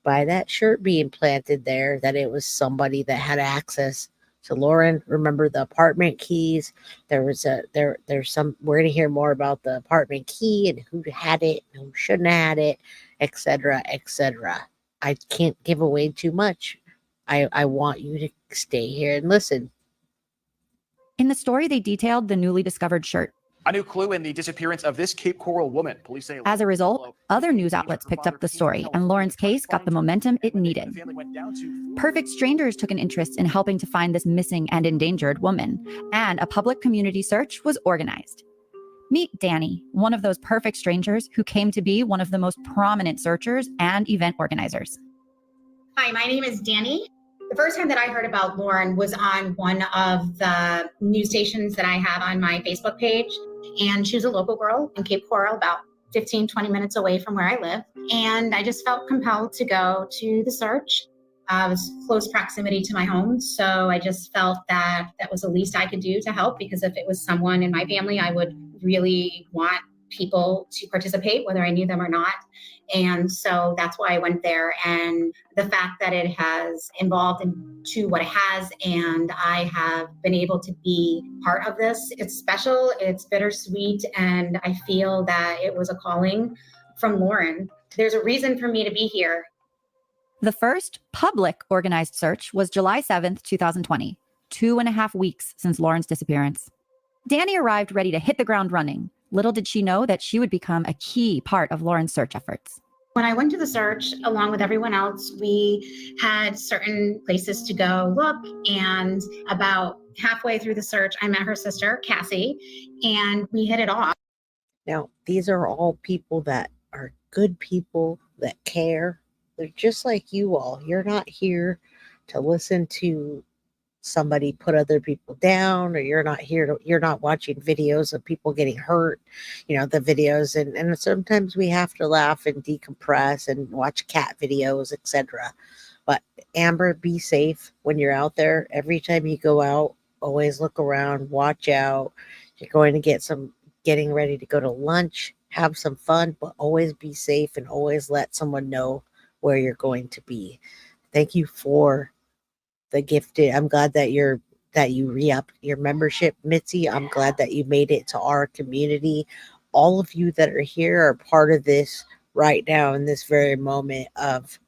by that shirt being planted there that it was somebody that had access to Lauren. Remember the apartment keys? There's some. We're gonna hear more about the apartment key and who had it and who shouldn't have had it, etc., etc. I can't give away too much. I want you to stay here and listen. In the story, they detailed the newly discovered shirt. A new clue in the disappearance of this Cape Coral woman. Police say As a result, other news outlets picked up the story, and Lauren's case got the momentum it needed. Perfect Strangers took an interest in helping to find this missing and endangered woman, and a public community search was organized. Meet Danny, one of those perfect strangers who came to be one of the most prominent searchers and event organizers. Hi, my name is Danny. The first time that I heard about Lauren was on one of the news stations that I have on my Facebook page. And she was a local girl in Cape Coral, about 15, 20 minutes away from where I live. And I just felt compelled to go to the search. It was close proximity to my home. So I just felt that that was the least I could do to help, because if it was someone in my family, I would really want people to participate, whether I knew them or not. And so that's why I went there. And the fact that it has evolved into what it has, and I have been able to be part of this, it's special, it's bittersweet, and I feel that it was a calling from Lauren. There's a reason for me to be here. The first public organized search was July 7th, 2020, 2.5 weeks since Lauren's disappearance. Danny arrived ready to hit the ground running. Little did she know that she would become a key part of Lauren's search efforts. When I went to the search, along with everyone else, we had certain places to go look. And about halfway through the search, I met her sister, Cassie, and we hit it off. Now, these are all people that are good people that care. They're just like you all. You're not here to listen to somebody put other people down, or you're not watching videos of people getting hurt, the videos. And sometimes we have to laugh and decompress and watch cat videos, etc. But Amber, be safe when you're out there. Every time you go out, always look around, watch out. You're going to getting ready to go to lunch, have some fun, but always be safe and always let someone know where you're going to be. Thank you for the gifted. I'm glad that you re-upped your membership, Mitzi. I'm glad that you made it to our community. All of you that are here are part of this right now in this very moment of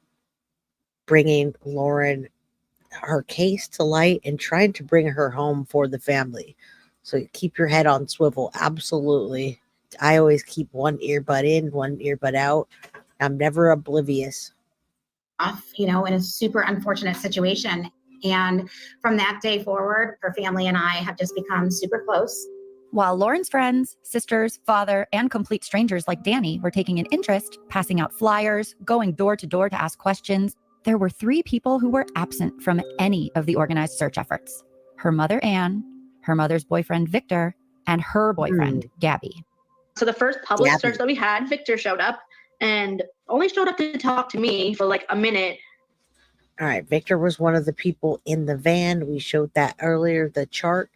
bringing Lauren, her case to light and trying to bring her home for the family. So keep your head on swivel. Absolutely. I always keep one earbud in, one earbud out. I'm never oblivious. In a super unfortunate situation. And from that day forward, her family and I have just become super close. While Lauren's friends, sisters, father, and complete strangers like Danny were taking an interest, passing out flyers, going door to door to ask questions, there were 3 people who were absent from any of the organized search efforts. Her mother, Anne, her mother's boyfriend, Victor, and her boyfriend, Gabby. So the first public search that we had, Victor showed up and only showed up to talk to me for like a minute. All right, Victor was one of the people in the van. We showed that earlier, the chart.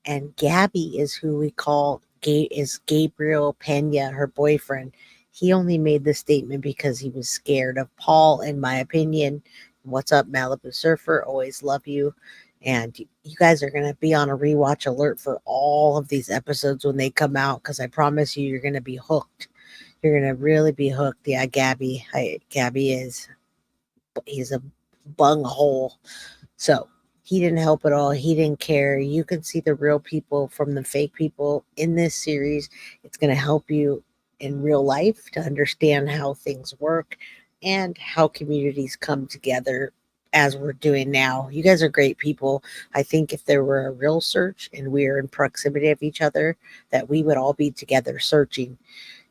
And Gabby is who we call is Gabriel Pena, her boyfriend. He only made the statement because he was scared of Paul, in my opinion. What's up, Malibu Surfer? Always love you. And you guys are going to be on a rewatch alert for all of these episodes when they come out, because I promise you, you're going to be hooked. You're going to really be hooked. Yeah, Gabby. He's a bunghole. So he didn't help at all. He didn't care. You can see the real people from the fake people in this series. It's going to help you in real life to understand how things work and how communities come together as we're doing now. You guys are great people. I think if there were a real search and we are in proximity of each other, that we would all be together searching.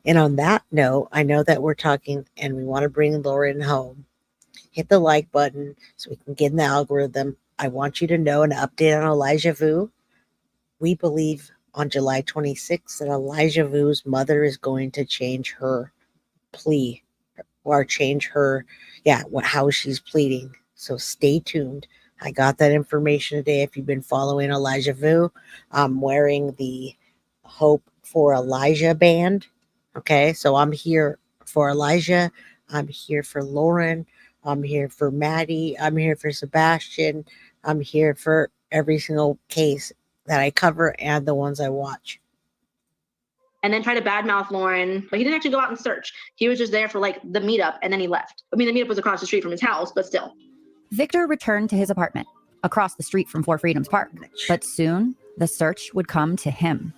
And on that note, I know that we're talking and we want to bring Lauren home. Hit the like button so we can get in the algorithm. I want you to know an update on Elijah Vu. We believe on July 26th that Elijah Vu's mother is going to change her plea or change her, how she's pleading. So stay tuned. I got that information today. If you've been following Elijah Vu, I'm wearing the Hope for Elijah band. Okay, so I'm here for Elijah. I'm here for Lauren. I'm here for Maddie. I'm here for Sebastian. I'm here for every single case that I cover and the ones I watch. And then try to badmouth Lauren, but he didn't actually go out and search. He was just there for like the meetup, and then he left. I mean, the meetup was across the street from his house, but still. Victor returned to his apartment across the street from Four Freedoms Park, but soon the search would come to him.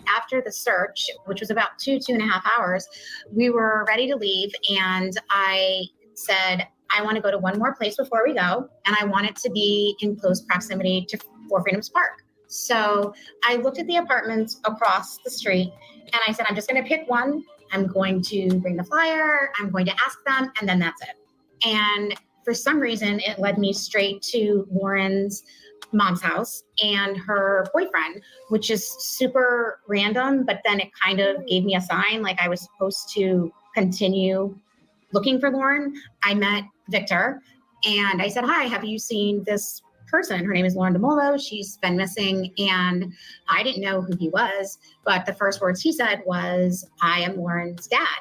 After the search, which was about 2.5 hours, we were ready to leave, and I said, I want to go to one more place before we go, and I want it to be in close proximity to Four Freedoms Park. So I looked at the apartments across the street, and I said, I'm just going to pick one. I'm going to bring the flyer. I'm going to ask them, and then that's it. And for some reason, it led me straight to Lauren's mom's house and her boyfriend, which is super random, but then it kind of gave me a sign like I was supposed to continue looking for Lauren. I met Victor and I said, hi, have you seen this person? Her name is Lauren Dumolo. She's been missing. And I didn't know who he was, but the first words he said was, I am Lauren's dad.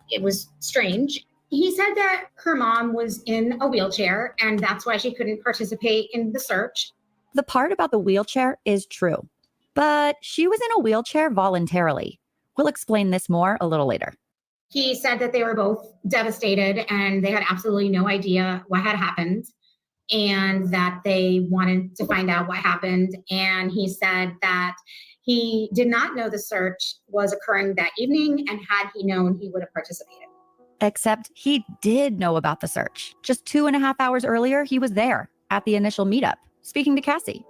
It was strange. He said that her mom was in a wheelchair and that's why she couldn't participate in the search. The part about the wheelchair is true, but she was in a wheelchair voluntarily. We'll explain this more a little later. He said that they were both devastated and they had absolutely no idea what had happened and that they wanted to find out what happened. And he said that he did not know the search was occurring that evening, and had he known, he would have participated. Except he did know about the search. Just 2.5 hours earlier, he was there at the initial meetup, speaking to Cassie.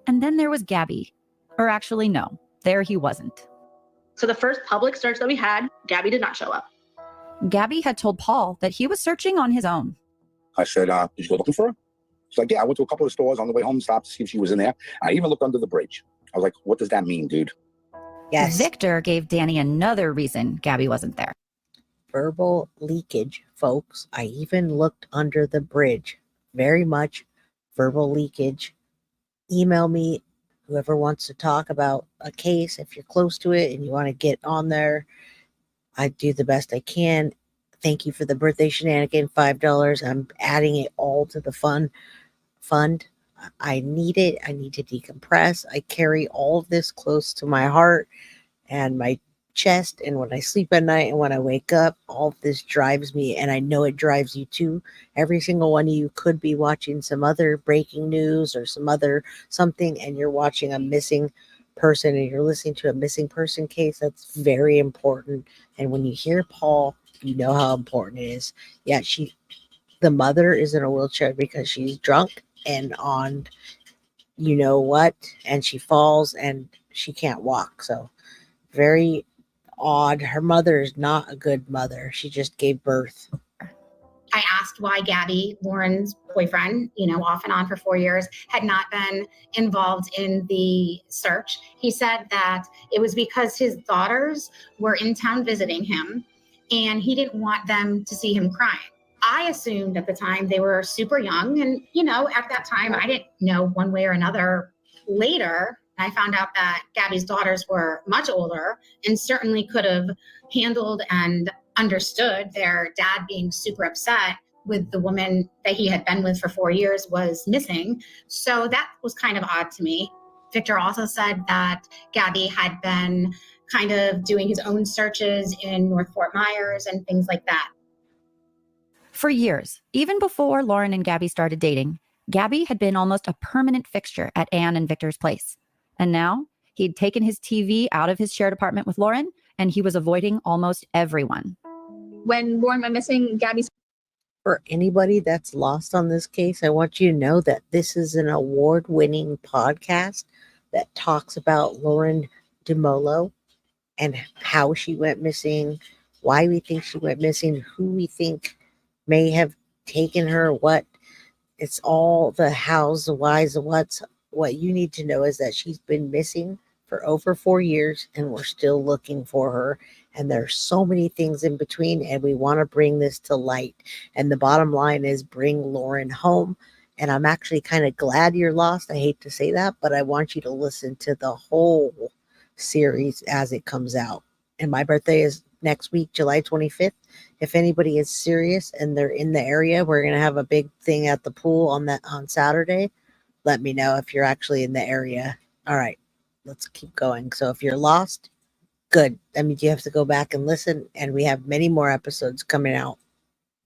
And then there was Gabby. Or actually, no, there he wasn't. So the first public search that we had, Gabby did not show up. Gabby had told Paul that he was searching on his own. I said, did you go looking for her? She's like, yeah, I went to a couple of stores on the way home, stopped to see if she was in there. I even looked under the bridge. I was like, what does that mean, dude? Yes. Victor gave Danny another reason Gabby wasn't there. Verbal leakage, folks. I even looked under the bridge. Very much verbal leakage. Email me, whoever wants to talk about a case. If you're close to it and you want to get on there, I do the best I can. Thank you for the birthday shenanigan, $5. I'm adding it all to the fund. I need it. I need to decompress. I carry all of this close to my heart and my chest, and when I sleep at night and when I wake up, all of this drives me, and I know it drives you too. Every single one of you could be watching some other breaking news or some other something, and you're watching a missing person and you're listening to a missing person case. That's very important. And when you hear Paul, you know how important it is. Yeah, the mother is in a wheelchair because she's drunk and on you know what, and she falls and she can't walk. So very odd. Her mother is not a good mother. She just gave birth. I asked why Gabby, Lauren's boyfriend, off and on for 4 years, had not been involved in the search. He said that it was because his daughters were in town visiting him and he didn't want them to see him crying. I assumed at the time they were super young. And, at that time, I didn't know one way or another. Later, I found out that Gabby's daughters were much older and certainly could have handled and understood their dad being super upset with the woman that he had been with for 4 years was missing. So that was kind of odd to me. Victor also said that Gabby had been kind of doing his own searches in North Fort Myers and things like that. For years, even before Lauren and Gabby started dating, Gabby had been almost a permanent fixture at Ann and Victor's place. And now he'd taken his TV out of his shared apartment with Lauren, and he was avoiding almost everyone. When Lauren went missing, Gabby's... For anybody that's lost on this case, I want you to know that this is an award-winning podcast that talks about Lauren Dumolo and how she went missing, why we think she went missing, who we think may have taken her, what. It's all the hows, the whys, the whats. What you need to know is that she's been missing for over 4 years and we're still looking for her. And there's so many things in between, and we want to bring this to light. And the bottom line is bring Lauren home. And I'm actually kind of glad you're lost. I hate to say that, but I want you to listen to the whole series as it comes out. And my birthday is next week, July 25th. If anybody is serious and they're in the area, we're going to have a big thing at the pool on Saturday. Let me know if you're actually in the area. All right, let's keep going. So if you're lost, good. That means you have to go back and listen, and we have many more episodes coming out.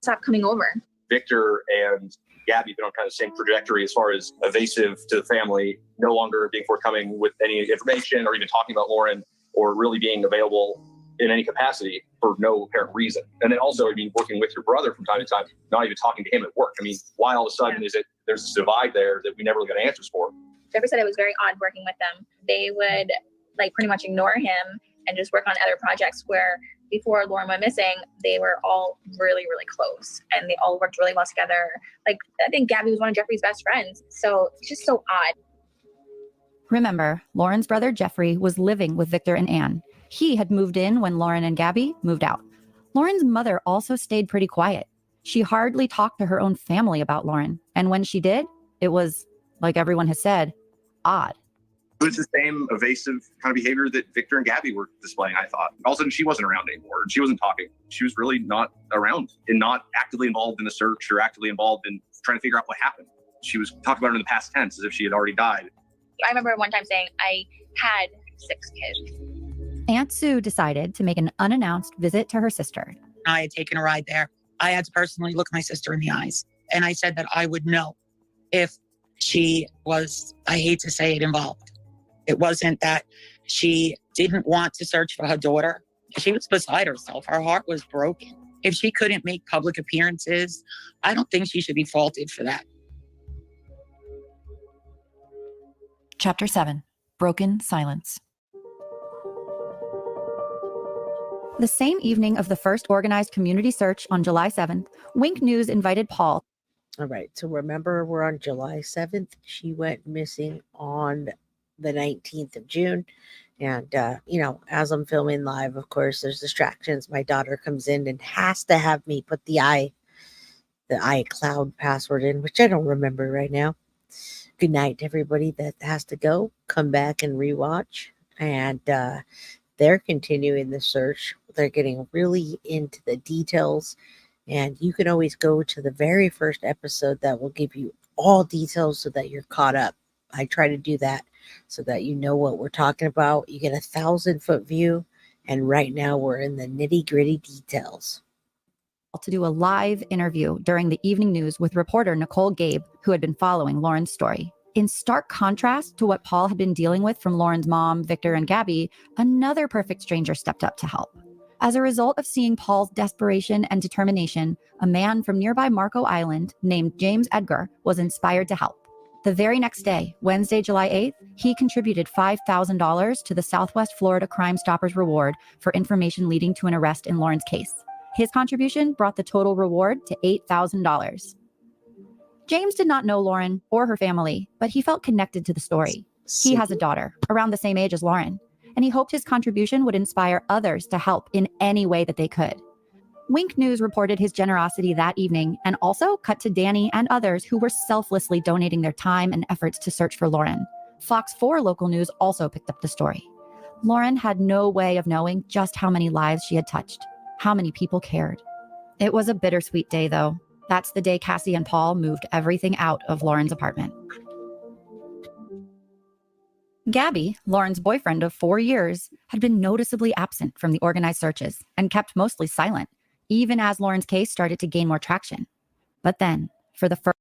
Stop coming over. Victor and Gabby have been on kind of the same trajectory as far as evasive to the family, no longer being forthcoming with any information or even talking about Lauren or really being available in any capacity for no apparent reason. And then also, working with your brother from time to time, not even talking to him at work. Why all of a sudden is it there's this divide there that we never got answers for? Trevor said it was very odd working with them. They would pretty much ignore him and just work on other projects, where before Lauren went missing, they were all really, really close and they all worked really well together. I think Gabby was one of Jeffrey's best friends. So it's just so odd. Remember, Lauren's brother Jeffrey was living with Victor and Ann. He had moved in when Lauren and Gabby moved out. Lauren's mother also stayed pretty quiet. She hardly talked to her own family about Lauren. And when she did, it was, like everyone has said, odd. It was the same evasive kind of behavior that Victor and Gabby were displaying, I thought. All of a sudden, she wasn't around anymore. She wasn't talking. She was really not around and not actively involved in the search or actively involved in trying to figure out what happened. She was talking about it in the past tense as if she had already died. I remember one time saying, I had 6 kids. Aunt Sue decided to make an unannounced visit to her sister. I had taken a ride there. I had to personally look my sister in the eyes. And I said that I would know if she was, I hate to say it, involved. It wasn't that she didn't want to search for her daughter. She was beside herself. Her heart was broken. If she couldn't make public appearances, I don't think she should be faulted for that. Chapter 7. Broken Silence. The same evening of the first organized community search on July 7th, Wink News invited Paul. All right. So remember, we're on July 7th. She went missing on the 19th of June. And, as I'm filming live, of course, there's distractions. My daughter comes in and has to have me put the iCloud password in, which I don't remember right now. Good night to everybody that has to go. Come back and rewatch. And they're continuing the search. They're getting really into the details. And you can always go to the very first episode that will give you all details so that you're caught up. I try to do that so that you know what we're talking about. You get 1,000-foot view. And right now we're in the nitty-gritty details. To do a live interview during the evening news with reporter Nicole Gabe, who had been following Lauren's story. In stark contrast to what Paul had been dealing with from Lauren's mom, Victor, and Gabby, another perfect stranger stepped up to help. As a result of seeing Paul's desperation and determination, a man from nearby Marco Island named James Edgar was inspired to help. The very next day, Wednesday, July 8th, he contributed $5,000 to the Southwest Florida Crime Stoppers Reward for information leading to an arrest in Lauren's case. His contribution brought the total reward to $8,000. James did not know Lauren or her family, but he felt connected to the story. He has a daughter around the same age as Lauren, and he hoped his contribution would inspire others to help in any way that they could. Wink News reported his generosity that evening and also cut to Danny and others who were selflessly donating their time and efforts to search for Lauren. Fox 4 local news also picked up the story. Lauren had no way of knowing just how many lives she had touched, how many people cared. It was a bittersweet day, though. That's the day Cassie and Paul moved everything out of Lauren's apartment. Gabby, Lauren's boyfriend of 4 years, had been noticeably absent from the organized searches and kept mostly silent, even as Lauren's case started to gain more traction. But then, for the first...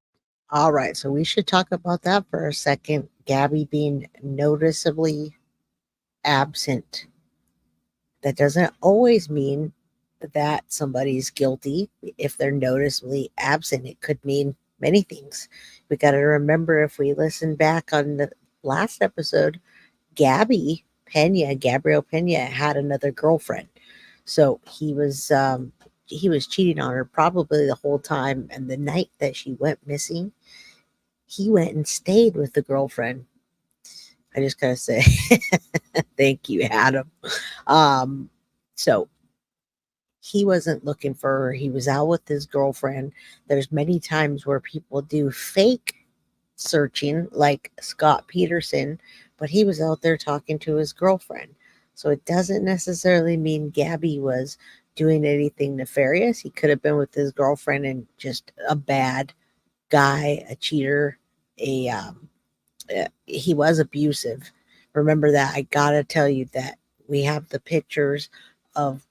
All right, so we should talk about that for a second. Gabby being noticeably absent. That doesn't always mean that somebody's guilty. If they're noticeably absent, it could mean many things. We got to remember, if we listen back on the last episode, Gabriel Pena had another girlfriend. So he was cheating on her probably the whole time. And the night that she went missing, he went and stayed with the girlfriend. I just gotta say, thank you, Adam. So he wasn't looking for her. He was out with his girlfriend. There's many times where people do fake searching, like Scott Peterson, but he was out there talking to his girlfriend. So it doesn't necessarily mean Gabby was doing anything nefarious. He could have been with his girlfriend and just a bad guy, a cheater, he was abusive. Remember that. I gotta tell you that we have the pictures of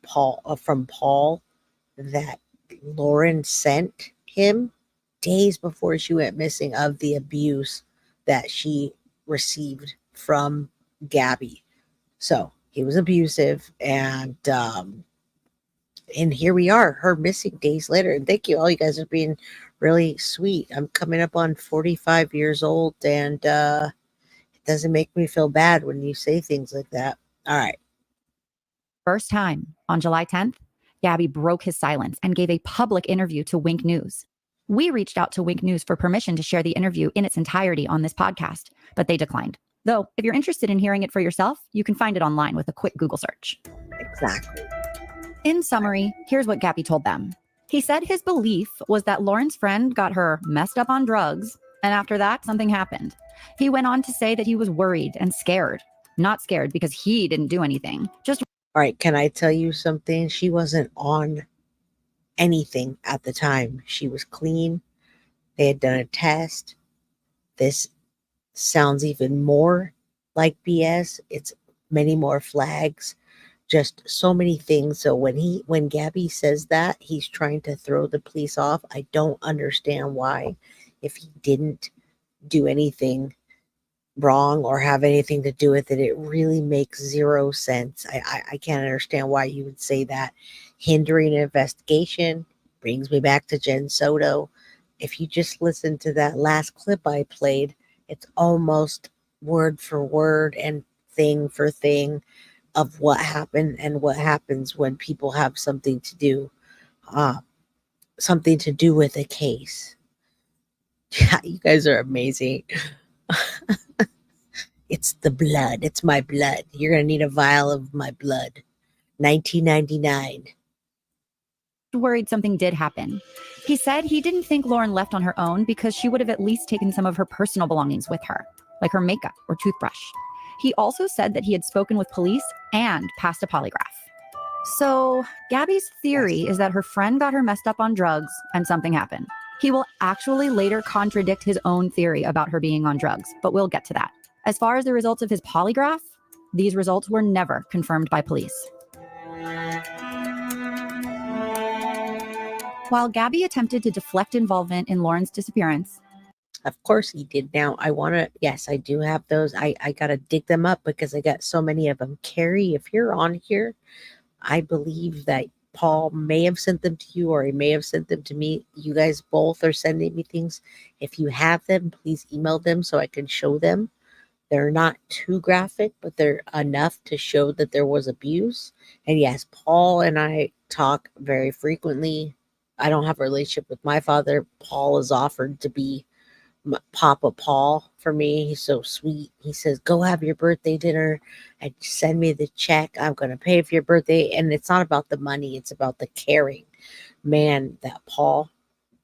from Paul that Lauren sent him days before she went missing, of the abuse that she received from Gabby. So he was abusive, and here we are, her missing days later. And thank you all, you guys are being really sweet. I'm coming up on 45 years old, and it doesn't make me feel bad when you say things like that. All right. First time, on July 10th, Gabby broke his silence and gave a public interview to Wink News. We reached out to Wink News for permission to share the interview in its entirety on this podcast, but they declined. Though, if you're interested in hearing it for yourself, you can find it online with a quick Google search. Exactly. In summary, here's what Gabby told them. He said his belief was that Lauren's friend got her messed up on drugs, and after that, something happened. He went on to say that he was worried and scared. Not scared because he didn't do anything, just... All right, can I tell you something? She wasn't on anything at the time. She was clean. They had done a test. This sounds even more like BS. It's many more flags. just so many things. So when Gabby says that he's trying to throw the police off, I don't understand why, if he didn't do anything wrong or have anything to do with it. It really makes zero sense. I can't understand why you would say that. Hindering an investigation brings me back to Jen Soto. If you just listen to that last clip I played, it's almost word for word and thing for thing of what happened and what happens when people have something to do with a case. Yeah, you guys are amazing. It's the blood. It's my blood. You're going to need a vial of my blood. 1999. Worried something did happen. He said he didn't think Lauren left on her own because she would have at least taken some of her personal belongings with her, like her makeup or toothbrush. He also said that he had spoken with police and passed a polygraph. So Gabby's theory is that her friend got her messed up on drugs and something happened. He will actually later contradict his own theory about her being on drugs, but we'll get to that. As far as the results of his polygraph, these results were never confirmed by police. While Gabby attempted to deflect involvement in Lauren's disappearance, of course he did. Now yes, I do have those. I got to dig them up because I got so many of them. Carrie, if you're on here, I believe that Paul may have sent them to you or he may have sent them to me. You guys both are sending me things. If you have them, please email them so I can show them. They're not too graphic, but they're enough to show that there was abuse. And yes, Paul and I talk very frequently. I don't have a relationship with my father. Paul has offered to be Papa Paul for me. He's so sweet. He says, go have your birthday dinner and send me the check. I'm going to pay for your birthday. And it's not about the money. It's about the caring man that Paul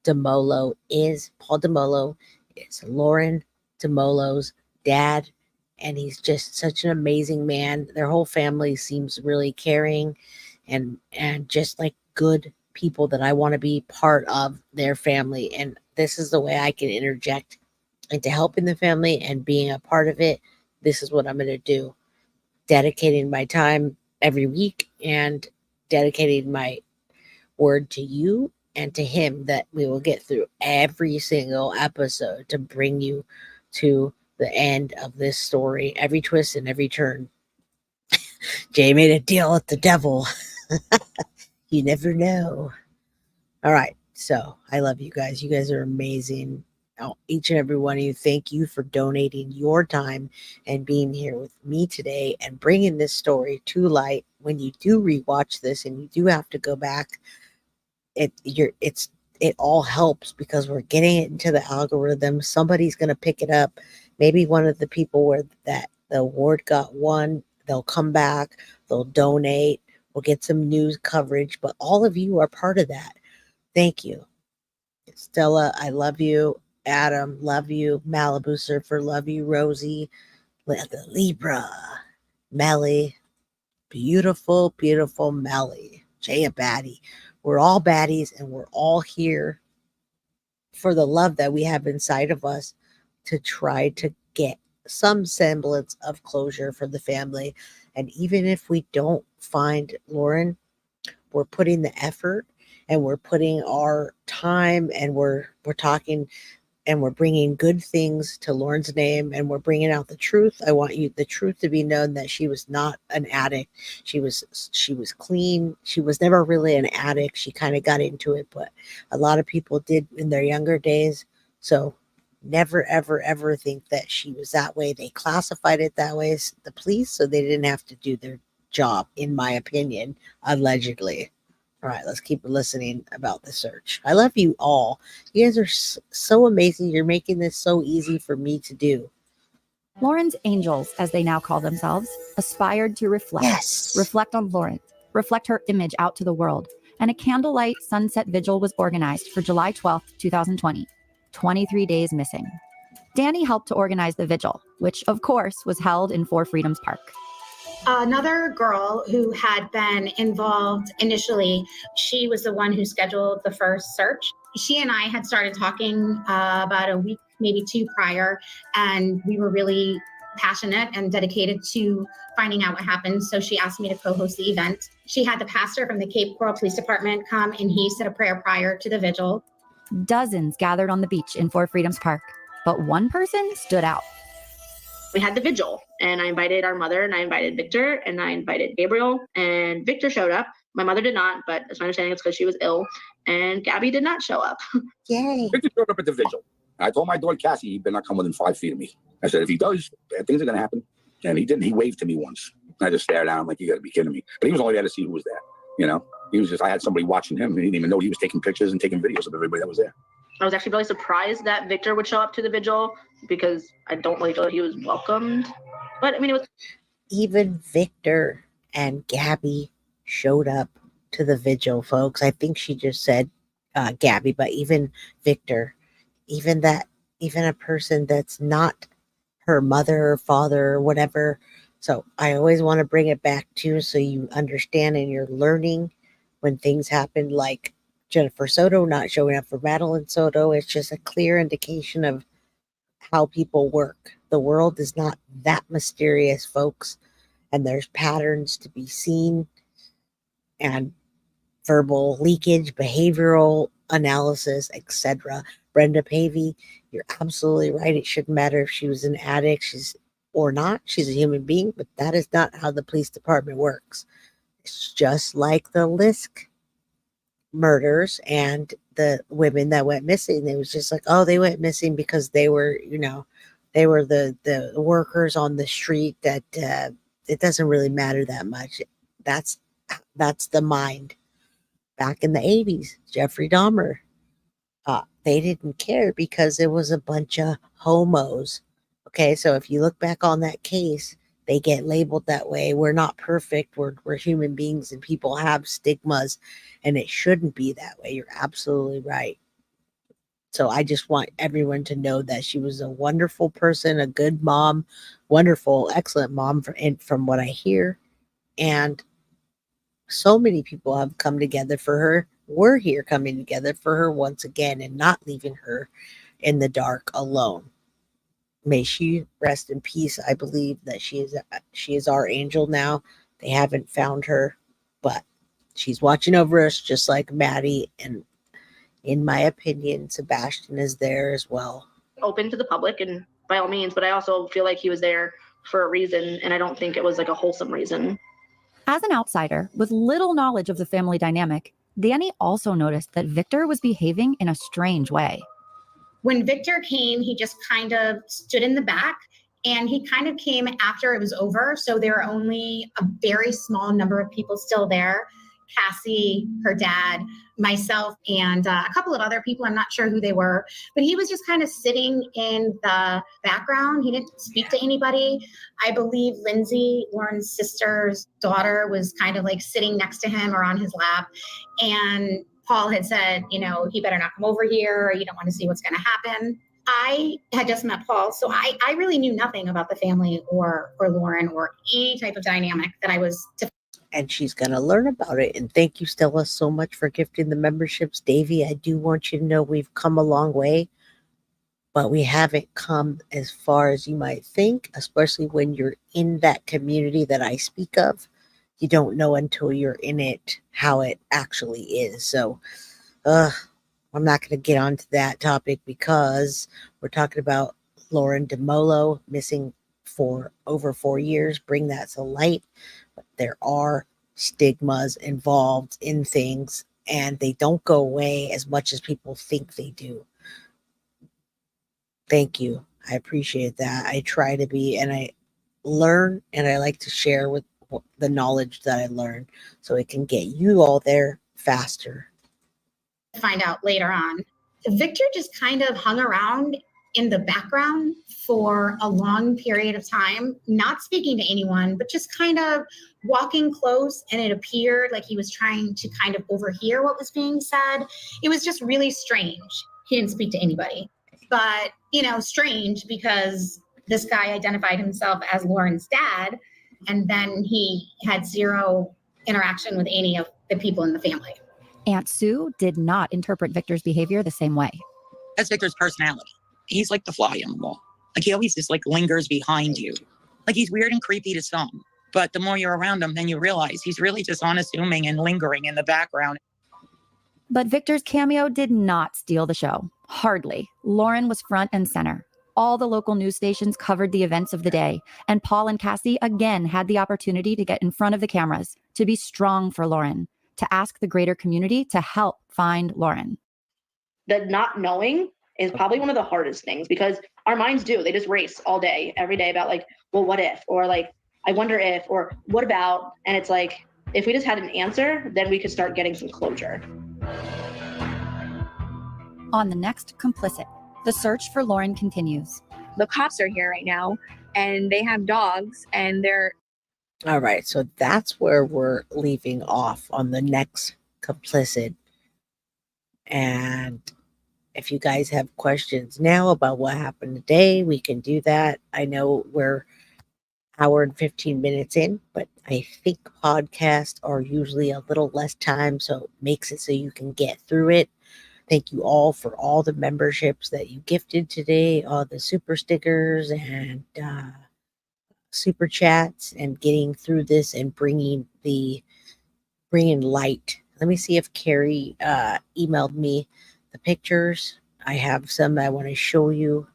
Dumolo is. Paul Dumolo is Lauren Dumolo's dad. And he's just such an amazing man. Their whole family seems really caring and just like good people that I want to be part of their family. And this is the way I can interject into helping the family and being a part of it. This is what I'm going to do. Dedicating my time every week and dedicating my word to you and to him that we will get through every single episode to bring you to the end of this story, every twist and every turn. Jay made a deal with the devil. You never know. All right. So I love you guys. You guys are amazing. Each and every one of you, thank you for donating your time and being here with me today and bringing this story to light. When you do rewatch this and you do have to go back, it all helps because we're getting it into the algorithm. Somebody's going to pick it up. Maybe one of the people where that the award got won, they'll come back, they'll donate, we'll get some news coverage, but all of you are part of that. Thank you. Stella, I love you. Adam, love you. Malibu Surfer, love you. Rosie, the Libra, Melly, beautiful, beautiful Melly. Jay, a baddie. We're all baddies and we're all here for the love that we have inside of us to try to get some semblance of closure for the family. And even if we don't find Lauren, we're putting the effort and we're putting our time and we're talking and we're bringing good things to Lauren's name and we're bringing out the truth. I want the truth to be known that she was not an addict. She was clean. She was never really an addict. She kind of got into it, but a lot of people did in their younger days. So never, ever, ever think that she was that way. They classified it that way, the police, so they didn't have to do their job, in my opinion, allegedly. All right, let's keep listening about the search. I love you all. You guys are so amazing. You're making this so easy for me to do. Lauren's angels, as they now call themselves, aspired to reflect on Lauren, reflect her image out to the world, and a candlelight sunset vigil was organized for July 12th, 2020, 23 days missing. Danny helped to organize the vigil, which, of course, was held in Four Freedoms Park. Another girl who had been involved initially, she was the one who scheduled the first search. She and I had started talking about a week, maybe two prior, and we were really passionate and dedicated to finding out what happened. So she asked me to co-host the event. She had the pastor from the Cape Coral Police Department come, and he said a prayer prior to the vigil. Dozens gathered on the beach in Four Freedoms Park, but one person stood out. We had the vigil, and I invited our mother, and I invited Victor, and I invited Gabriel, and Victor showed up. My mother did not, but it's my understanding it's because she was ill, and Gabby did not show up. Yay. Victor showed up at the vigil. I told my daughter, Cassie, he better not come within 5 feet of me. I said, if he does, bad things are going to happen. And he didn't. He waved to me once. I just stared at him like, you got to be kidding me. But he was only there to see who was there. You know, he was just, I had somebody watching him. And he didn't even know he was taking pictures and taking videos of everybody that was there. I was actually really surprised that Victor would show up to the vigil because I don't really feel like he was welcomed. But I mean, it was. Even Victor and Gabby showed up to the vigil, folks. I think she just said Gabby, but even Victor, even a person that's not her mother or father or whatever. So I always want to bring it back to so you understand and you're learning when things happen, like Jennifer Soto not showing up for Madeline Soto. It's just a clear indication of how people work. The world is not that mysterious, folks, and there's patterns to be seen, and verbal leakage, behavioral analysis, etc. Brenda Pavey, you're absolutely right. It shouldn't matter if she was an addict or not. She's a human being, but that is not how the police department works. It's just like the Lisk murders and the women that went missing. It was just like, oh, they went missing because they were, they were the workers on the street that it doesn't really matter that much. That's the mind. Back in the 80s, Jeffrey Dahmer, they didn't care because it was a bunch of homos. Okay, so if you look back on that case, they get labeled that way. We're not perfect. We're human beings and people have stigmas, and it shouldn't be that way. You're absolutely right. So I just want everyone to know that she was a wonderful person, a good mom, wonderful, excellent mom from what I hear. And so many people have come together for her. We're here coming together for her once again and not leaving her in the dark alone. May she rest in peace. I believe that she is our angel now. They haven't found her, but she's watching over us just like Maddie. And in my opinion, Sebastian is there as well. Open to the public and by all means, but I also feel like he was there for a reason, and I don't think it was like a wholesome reason. As an outsider with little knowledge of the family dynamic, Danny also noticed that Victor was behaving in a strange way. When Victor came, he just kind of stood in the back, and he kind of came after it was over. So there were only a very small number of people still there. Cassie, her dad, myself, and a couple of other people. I'm not sure who they were, but he was just kind of sitting in the background. He didn't speak to anybody. I believe Lindsay, Lauren's sister's daughter, was kind of like sitting next to him or on his lap. And Paul had said, he better not come over here, or you don't want to see what's going to happen. I had just met Paul, so I really knew nothing about the family or Lauren or any type of dynamic that I was to. And she's going to learn about it. And thank you, Stella, so much for gifting the memberships. Davey, I do want you to know we've come a long way, but we haven't come as far as you might think, especially when you're in that community that I speak of. You don't know until you're in it how it actually is. So I'm not going to get onto that topic because we're talking about Lauren Dumolo missing for over 4 years. Bring that to light. But there are stigmas involved in things, and they don't go away as much as people think they do. Thank you. I appreciate that. I try to be, and I learn, and I like to share with the knowledge that I learn so it can get you all there faster. Find out later on. Victor just kind of hung around in the background for a long period of time, not speaking to anyone, but just kind of walking close, and it appeared like he was trying to kind of overhear what was being said. It was just really strange. He didn't speak to anybody, but strange because this guy identified himself as Lauren's dad, and then he had zero interaction with any of the people in the family. Aunt Sue did not interpret Victor's behavior the same way. That's Victor's personality. He's like the fly on the wall. Like he always just like lingers behind you. Like he's weird and creepy to some, but the more you're around him, then you realize he's really just unassuming and lingering in the background. But Victor's cameo did not steal the show. Hardly. Lauren was front and center. All the local news stations covered the events of the day, and Paul and Cassie again had the opportunity to get in front of the cameras, to be strong for Lauren, to ask the greater community to help find Lauren. The not knowing is probably one of the hardest things, because our minds they just race all day, every day about like, well, what if, or like, I wonder if, or what about? And it's like, if we just had an answer, then we could start getting some closure. On the next Complicit, the search for Lauren continues. The cops are here right now, and they have dogs, and they're... All right, so that's where we're leaving off on the next Complicit. And if you guys have questions now about what happened today, we can do that. I know we're hour and 15 minutes in, but I think podcasts are usually a little less time, so it makes it so you can get through it. Thank you all for all the memberships that you gifted today, all the super stickers and super chats, and getting through this and bringing light. Let me see if Carrie emailed me the pictures. I have some I want to show you.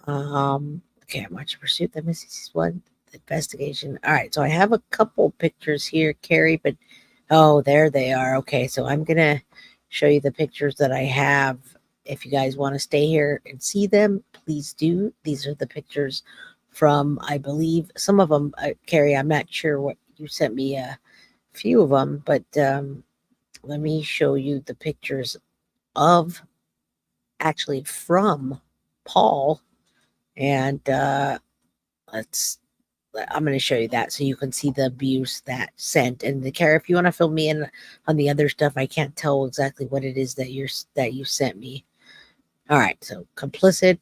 Okay, I'm watching Pursuit, the Mrs. one, the investigation. All right, so I have a couple pictures here, Carrie, but oh, there they are. Okay, so I'm gonna show you the pictures that I have. If you guys want to stay here and see them, please do. These are the pictures from, I believe, some of them, Carrie, I'm not sure what you sent me a few of them, but let me show you the pictures of actually from Paul. And I'm going to show you that so you can see the abuse that sent. And the Kara, if you want to fill me in on the other stuff, I can't tell exactly what it is that you sent me. All right, so Complicit.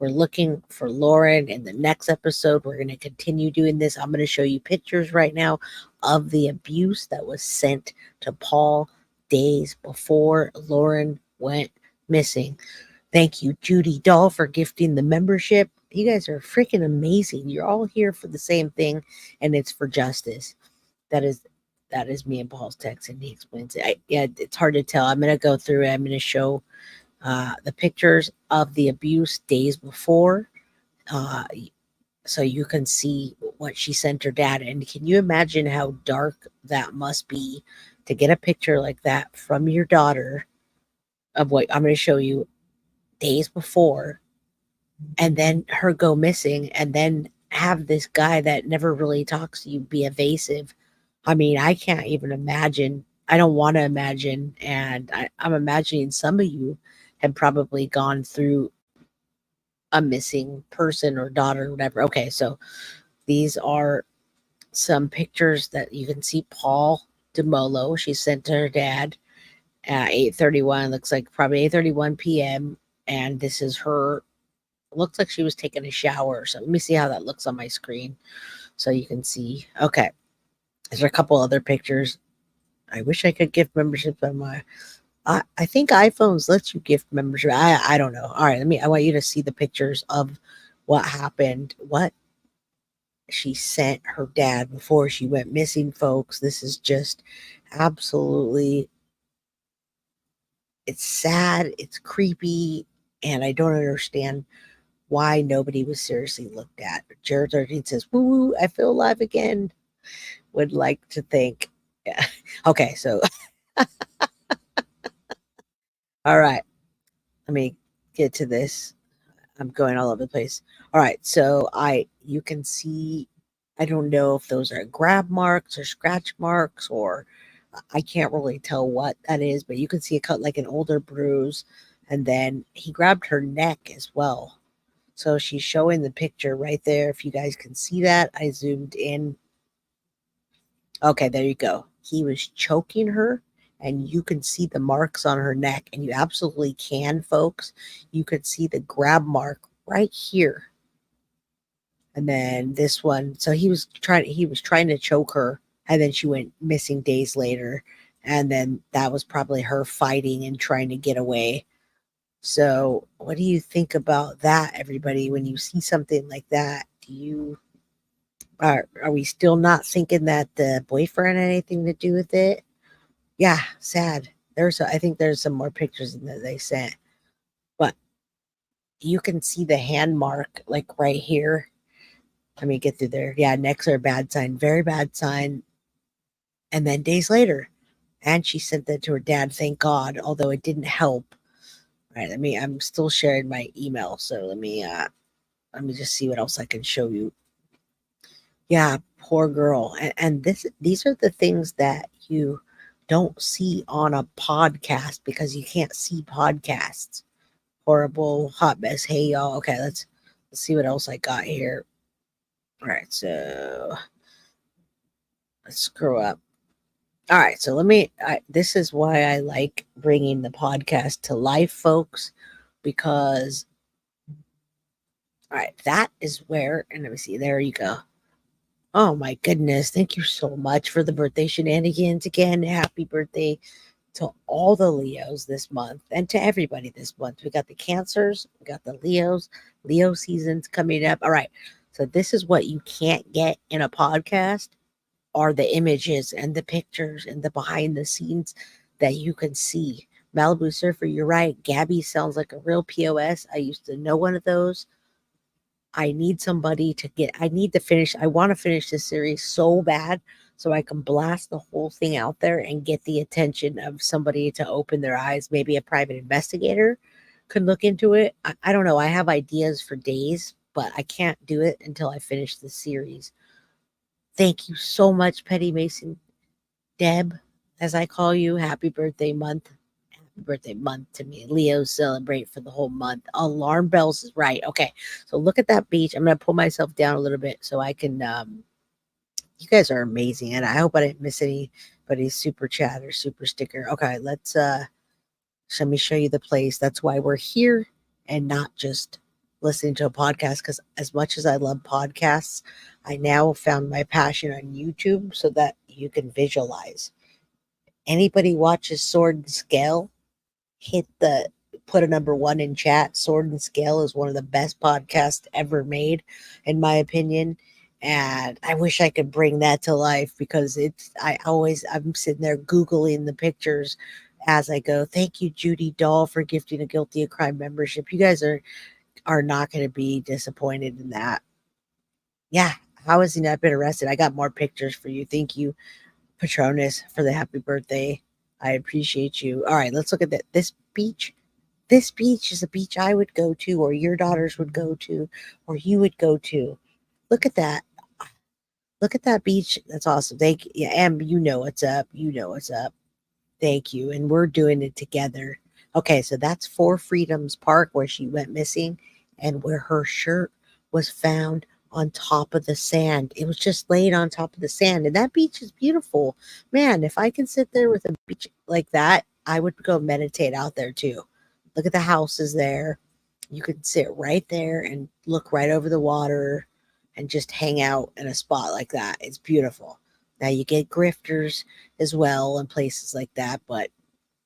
We're looking for Lauren. In the next episode, we're going to continue doing this. I'm going to show you pictures right now of the abuse that was sent to Paul days before Lauren went missing. Thank you, Judy Doll, for gifting the membership. You guys are freaking amazing. You're all here for the same thing, and it's for justice. That is me and Paul's text, and he explains it. It's hard to tell. I'm going to go through it. I'm going to show the pictures of the abuse days before, so you can see what she sent her dad. And can you imagine how dark that must be to get a picture like that from your daughter of what I'm going to show you days before, and then her go missing, and then have this guy that never really talks to you be evasive? I mean, I can't even imagine. I don't want to imagine. And I'm imagining some of you have probably gone through a missing person or daughter or whatever. Okay, so these are some pictures that you can see Paul Dumolo. She sent to her dad at 8:31. Looks like probably 8:31 p.m. And this is her. Looks like she was taking a shower. So let me see how that looks on my screen so you can see. Okay, there's a couple other pictures. I wish I could gift memberships on my. I think iPhones lets you gift membership. I don't know. All right, I want you to see the pictures of what happened, what she sent her dad before she went missing, folks. This is just absolutely, it's sad, it's creepy, and I don't understand why nobody was seriously looked at. Jared 13 says, woo woo, I feel alive again. Would like to think. Yeah. Okay, so all right, let me get to this. I'm going all over the place. All right, so you can see, I don't know if those are grab marks or scratch marks, or I can't really tell what that is, but you can see a cut like an older bruise, and then he grabbed her neck as well. So she's showing the picture right there. If you guys can see that, I zoomed in. Okay, there you go. He was choking her, and you can see the marks on her neck, and you absolutely can, folks. You could see the grab mark right here. And then this one, so he was trying to choke her, and then she went missing days later. And then that was probably her fighting and trying to get away. So, what do you think about that, everybody? When you see something like that, do you are we still not thinking that the boyfriend had anything to do with it? Yeah, sad. I think there's some more pictures that they sent, but you can see the hand mark like right here. Let me get through there. Yeah, necks are a bad sign, very bad sign. And then days later, and she sent that to her dad. Thank God, although it didn't help. All right, I'm still sharing my email, so let me just see what else I can show you. Yeah, poor girl. And these are the things that you don't see on a podcast because you can't see podcasts. Horrible hot mess. Hey y'all. Okay, let's see what else I got here. All right, so let's screw up. All right, so this is why I like bringing the podcast to life, folks, because all right, that is where, and let me see, there you go. Oh my goodness, thank you so much for the birthday shenanigans again. Happy birthday to all the Leos this month and to everybody this month. We got the Cancers, we got the Leos, Leo season's coming up. All right, so this is what you can't get in a podcast are the images and the pictures and the behind the scenes that you can see. Malibu Surfer, you're right. Gabby sounds like a real POS. I used to know one of those. I need somebody I want to finish this series so bad so I can blast the whole thing out there and get the attention of somebody to open their eyes. Maybe a private investigator could look into it. I don't know. I have ideas for days, but I can't do it until I finish the series. Thank you so much, Petty Mason. Deb, as I call you, happy birthday month. Happy birthday month to me. Leos celebrate for the whole month. Alarm bells is right. Okay, so look at that beach. I'm going to pull myself down a little bit so I can, you guys are amazing. And I hope I didn't miss anybody's super chat or super sticker. Okay, let me show you the place. That's why we're here and not just listening to a podcast, because as much as I love podcasts, I now found my passion on YouTube so that you can visualize. Anybody watches Sword and Scale, put a number 1 in chat. Sword and Scale is one of the best podcasts ever made, in my opinion. And I wish I could bring that to life because I'm sitting there Googling the pictures as I go. Thank you, Judy Dahl, for gifting a Guilty of Crime membership. You guys are not going to be disappointed in that. Yeah. How has he not been arrested? I got more pictures for you. Thank you, Patronus, for the happy birthday. I appreciate you. All right, let's look at that. This beach is a beach I would go to, or your daughters would go to, or you would go to. Look at that. Look at that beach. That's awesome. Thank you. Yeah, Em, you know what's up. You know what's up. Thank you. And we're doing it together. Okay, so that's Four Freedoms Park where she went missing and where her shirt was found on top of the sand. It was just laid on top of the sand. And that beach is beautiful. Man, if I can sit there with a beach like that, I would go meditate out there too. Look at the houses there. You could sit right there and look right over the water and just hang out in a spot like that. It's beautiful. Now you get grifters as well in places like that, but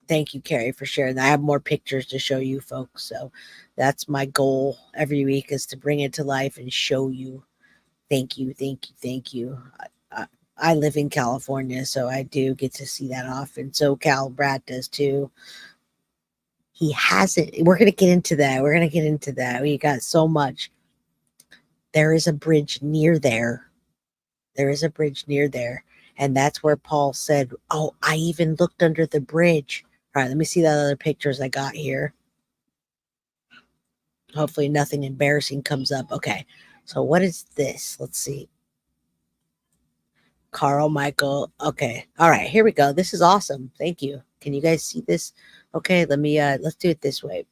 thank you, Carrie, for sharing that. I have more pictures to show you folks. So that's my goal every week, is to bring it to life and show you. Thank you. Thank you. Thank you. I live in California, so I do get to see that often. So Brad does too. He hasn't. We're going to get into that. We got so much. There is a bridge near there. And that's where Paul said, oh, I even looked under the bridge. All right, let me see the other pictures I got here. Hopefully nothing embarrassing comes up. Okay, so what is this? Let's see. Carl Michael. Okay, all right, here we go. This is awesome. Thank you. Can you guys see this? Okay, let's do it this way.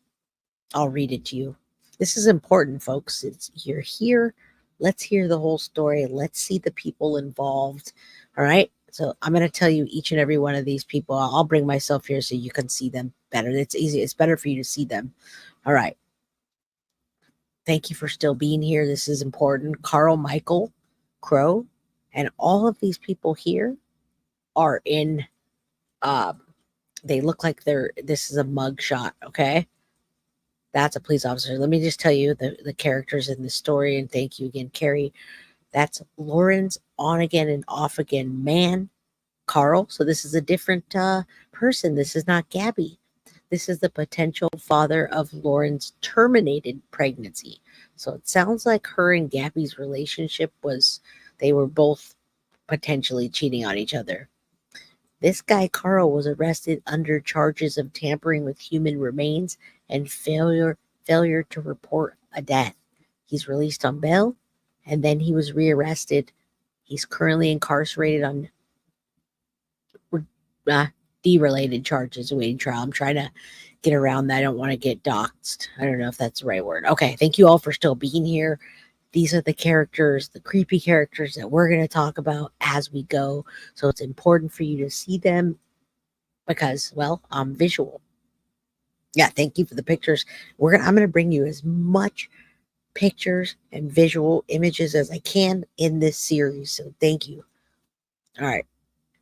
I'll read it to you. This is important, folks. You're here. Let's hear the whole story. Let's see the people involved. All right. So I'm going to tell you each and every one of these people. I'll bring myself here so you can see them better. It's easy. It's better for you to see them. All right. Thank you for still being here. This is important. Carl Michael Crow and all of these people here are in, they look like this is a mug shot. Okay. That's a police officer. Let me just tell you the characters in the story, and thank you again, Carrie. That's Lauren's on again and off again man, Carl. So this is a different person. This is not Gabby. This is the potential father of Lauren's terminated pregnancy. So it sounds like her and Gabby's relationship was, they were both potentially cheating on each other. This guy, Carl, was arrested under charges of tampering with human remains and failure to report a death. He's released on bail, and then he was rearrested. He's currently incarcerated on D-related charges awaiting trial. I'm trying to get around that. I don't want to get doxxed. I don't know if that's the right word. Okay, thank you all for still being here. These are the characters, the creepy characters that we're going to talk about as we go. So it's important for you to see them because, well, I'm visual. Yeah, thank you for the pictures. I'm going to bring you as much pictures and visual images as I can in this series. So thank you. All right.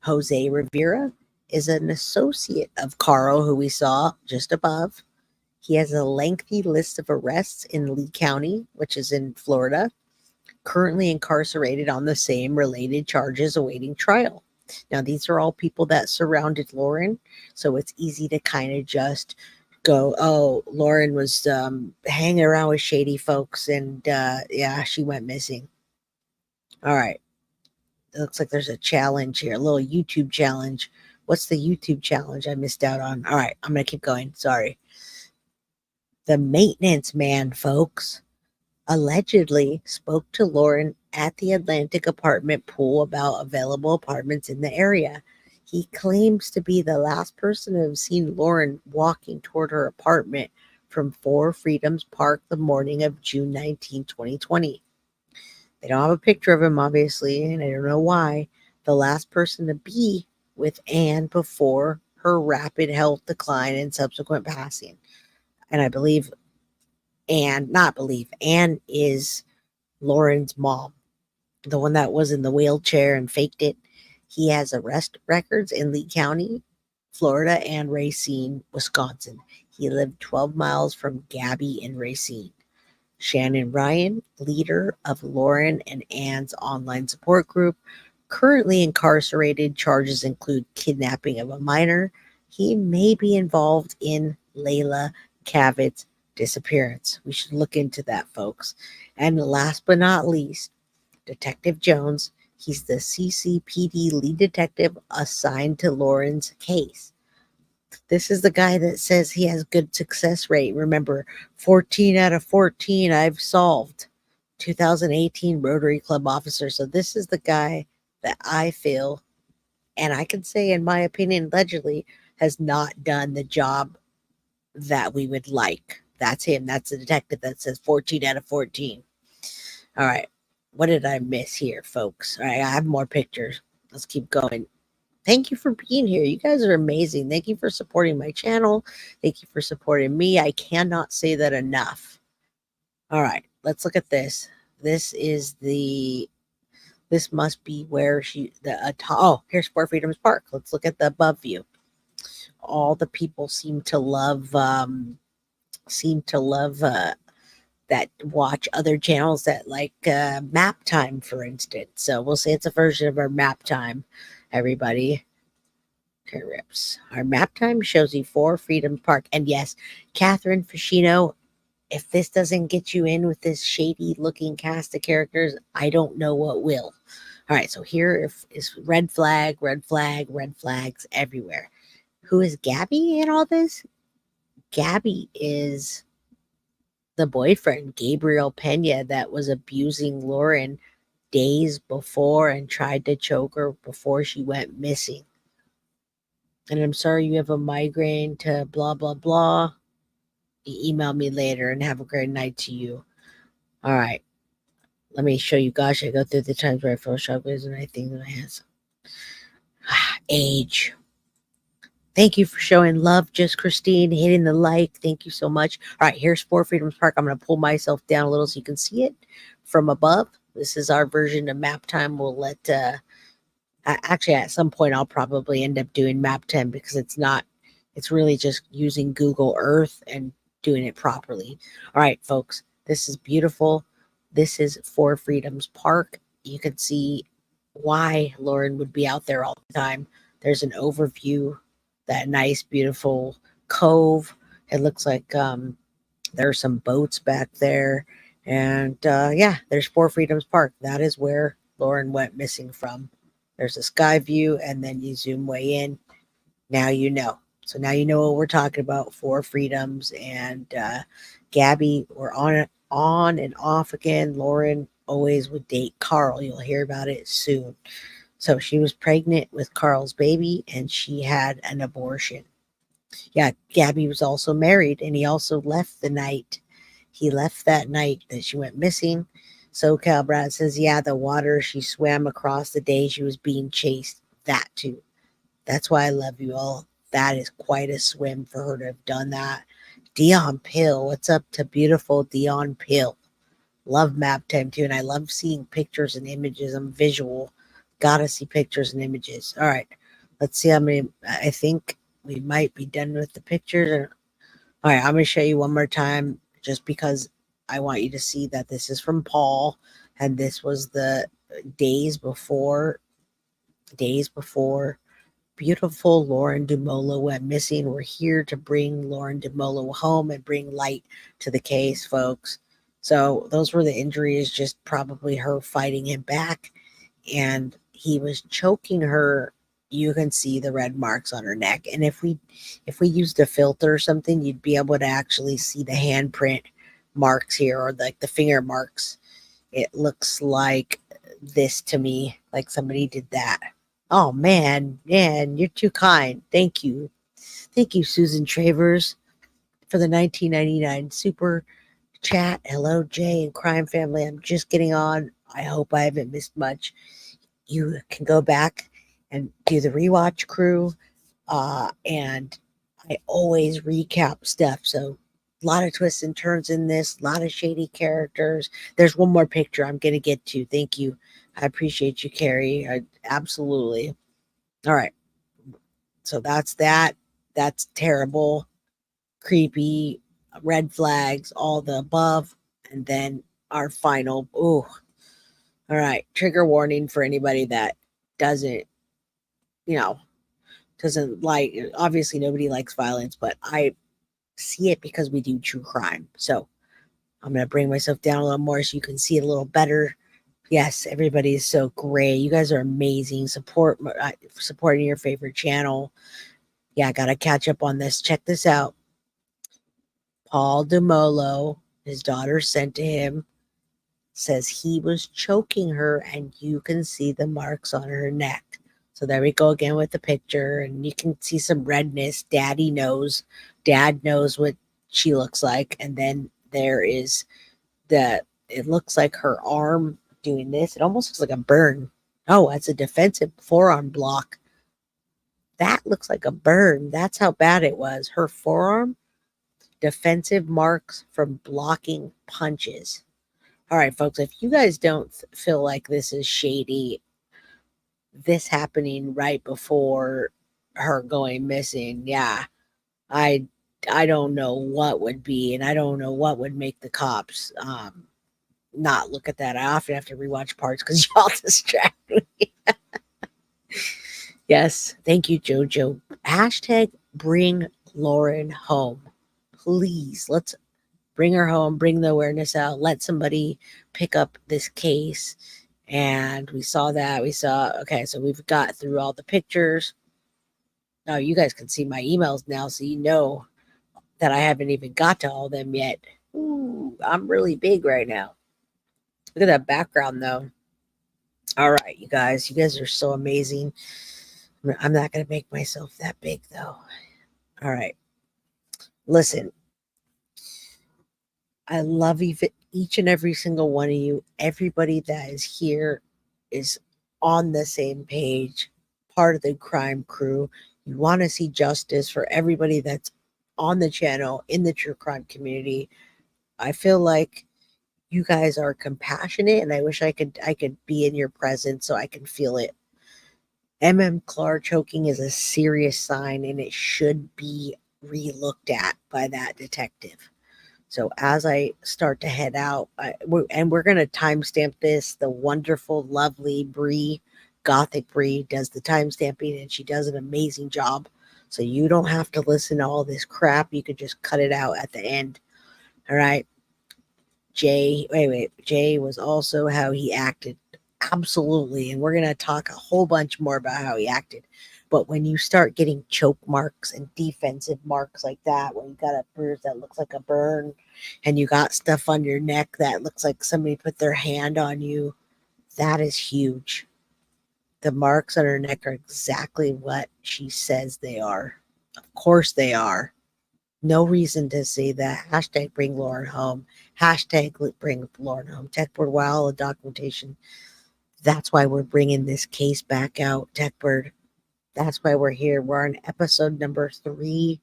Jose Rivera is an associate of Carl, who we saw just above. He has a lengthy list of arrests in Lee County, which is in Florida, currently incarcerated on the same related charges awaiting trial. Now, these are all people that surrounded Lauren, so it's easy to kind of just go, oh, Lauren was hanging around with shady folks, and yeah, she went missing. All right. It looks like there's a challenge here, a little YouTube challenge. What's the YouTube challenge I missed out on? All right, I'm going to keep going. Sorry. The maintenance man, folks, allegedly spoke to Lauren at the Atlantic apartment pool about available apartments in the area. He claims to be the last person to have seen Lauren walking toward her apartment from 4 Freedoms Park the morning of June 19, 2020. They don't have a picture of him, obviously, and I don't know why. The last person to be with Anne before her rapid health decline and subsequent passing. And I believe Anne is Lauren's mom, the one that was in the wheelchair and faked it. He has arrest records in Lee County, Florida, and Racine, Wisconsin. He lived 12 miles from Gabby in Racine. Shannon Ryan, leader of Lauren and Anne's online support group, currently incarcerated. Charges include kidnapping of a minor. He may be involved in Layla Cavitt's disappearance. We should look into that, folks. And last but not least, Detective Jones. He's the CCPD lead detective assigned to Lauren's case. This is the guy that says he has good success rate. Remember, 14 out of 14 I've solved. 2018 Rotary Club officer. So this is the guy that I feel, and I can say in my opinion, allegedly, has not done the job that we would like. That's him. That's the detective that says 14 out of 14. All right. What did I miss here, folks? All right, I have more pictures. Let's keep going. Thank you for being here. You guys are amazing. Thank you for supporting my channel. Thank you for supporting me. I cannot say that enough. All right, let's look at this. This must be where here's 4 Freedoms Park. Let's look at the above view. All the people seem to love that watch other channels that like Map Time, for instance. So we'll say it's a version of our Map Time, everybody. Okay, rips. Our Map Time shows you 4 Freedoms Park. And yes, Catherine Ficino, if this doesn't get you in with this shady looking cast of characters, I don't know what will. All right, so here is red flag, red flag, red flags everywhere. Who is Gabby in all this? Gabby is the boyfriend, Gabriel Pena, that was abusing Lauren days before and tried to choke her before she went missing. And I'm sorry you have a migraine to blah, blah, blah. Email me later and have a great night to you. All right. Let me show you. Gosh, I go through the times where I feel struggles and I think that I have some age. Thank you for showing love, Just Christine, hitting the like. Thank you so much. All right, here's 4 Freedoms Park. I'm going to pull myself down a little so you can see it from above. This is our version of Map Time. We'll let, actually, at some point, I'll probably end up doing Map Time because it's really just using Google Earth and doing it properly. All right, folks, this is beautiful. This is Four Freedoms Park. You can see why Lauren would be out there all the time. There's an overview, that nice, beautiful cove. It looks like there's some boats back there. And yeah, there's Four Freedoms Park. That is where Lauren went missing from. There's a sky view, and then you zoom way in. Now you know. So now you know what we're talking about, Four Freedoms. And Gabby, we're on and off again. Lauren always would date Carl. You'll hear about it soon. So she was pregnant with Carl's baby, and she had an abortion. Yeah, Gabby was also married, and he also left the night. He left that night that she went missing. SoCal Brad says, yeah, the water she swam across the day she was being chased. That too. That's why I love you all. That is quite a swim for her to have done that. Dion Pill, what's up to beautiful Dion Pill? Love map time too, and I love seeing pictures and images. I'm visual. Gotta see pictures and images. All right, let's see how many. I think we might be done with the pictures. All right, I'm gonna show you one more time just because I want you to see that this is from Paul, and this was the days before beautiful Lauren Dumolo went missing. We're here to bring Lauren Dumolo home and bring light to the case, folks. So those were the injuries, just probably her fighting him back. And he was choking her. You can see the red marks on her neck. And if we used a filter or something, you'd be able to actually see the handprint marks here, or like the finger marks. It looks like this to me, like somebody did that. Oh man, you're too kind. Thank you. Thank you, Susan Travers, for the 1999 super chat. Hello, Jay and Crime Family. I'm just getting on. I hope I haven't missed much. You can go back and do the rewatch crew. And I always recap stuff. So a lot of twists and turns in this, a lot of shady characters. There's one more picture I'm going to get to. Thank you. I appreciate you, Carrie. Absolutely. All right. So that's that. That's terrible, creepy, red flags, all the above. And then our final. Ooh. All right. Trigger warning for anybody that doesn't like, obviously nobody likes violence, but I see it because we do true crime. So I'm going to bring myself down a little more so you can see it a little better. Yes, everybody is so great. You guys are amazing. Supporting your favorite channel. Yeah, I got to catch up on this. Check this out. Paul Dumolo, his daughter sent to him, says he was choking her, and you can see the marks on her neck. So there we go again with the picture, and you can see some redness. Dad knows what she looks like. And then there is it looks like her arm doing this. It almost looks like a burn. Oh, that's a defensive forearm block. That looks like a burn. That's how bad it was. Her forearm, defensive marks from blocking punches. All right, folks, if you guys don't feel like this is shady, this happening right before her going missing, yeah, I don't know what would be, and I don't know what would make the cops not look at that. I often have to rewatch parts because y'all distract me. Yes, thank you, Jojo. Hashtag bring Lauren home. Please, let's bring her home, bring the awareness out, let somebody pick up this case. And we saw that. Okay, so we've got through all the pictures. Now you guys can see my emails now, so you know that I haven't even got to all them yet. Ooh, I'm really big right now. Look at that background, though. All right, you guys are so amazing. I'm not going to make myself that big, though. All right. Listen, I love each and every single one of you. Everybody that is here is on the same page, part of the crime crew. You want to see justice for everybody that's on the channel, in the true crime community. I feel like you guys are compassionate, and I wish I could be in your presence so I can feel it. MM Clark choking is a serious sign, and it should be re-looked at by that detective. So as I start to head out, we're going to timestamp this. The wonderful, lovely Bree, Gothic Bree, does the timestamping, and she does an amazing job. So you don't have to listen to all this crap. You could just cut it out at the end. All right. Jay was also how he acted. Absolutely. And we're going to talk a whole bunch more about how he acted. But when you start getting choke marks and defensive marks like that, when you got a bruise that looks like a burn and you got stuff on your neck that looks like somebody put their hand on you, that is huge. The marks on her neck are exactly what she says they are. Of course they are. No reason to say that. Hashtag bring Lauren home. Hashtag bring Lauren home. Techbird, while the documentation. That's why we're bringing this case back out, Techbird. That's why we're here. We're on episode number 3.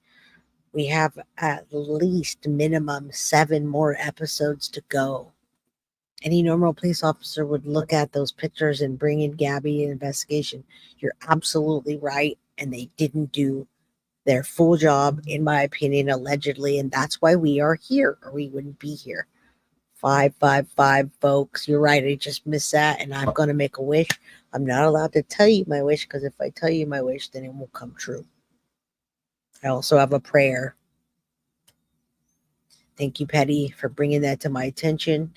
We have at least minimum 7 more episodes to go. Any normal police officer would look at those pictures and bring in Gabby an investigation. You're absolutely right. And they didn't do their full job, in my opinion, allegedly. And that's why we are here, or we wouldn't be here. 555, folks. You're right. I just missed that. And I'm going to make a wish. I'm not allowed to tell you my wish, because if I tell you my wish, then it won't come true. I also have a prayer. Thank you, Petty, for bringing that to my attention.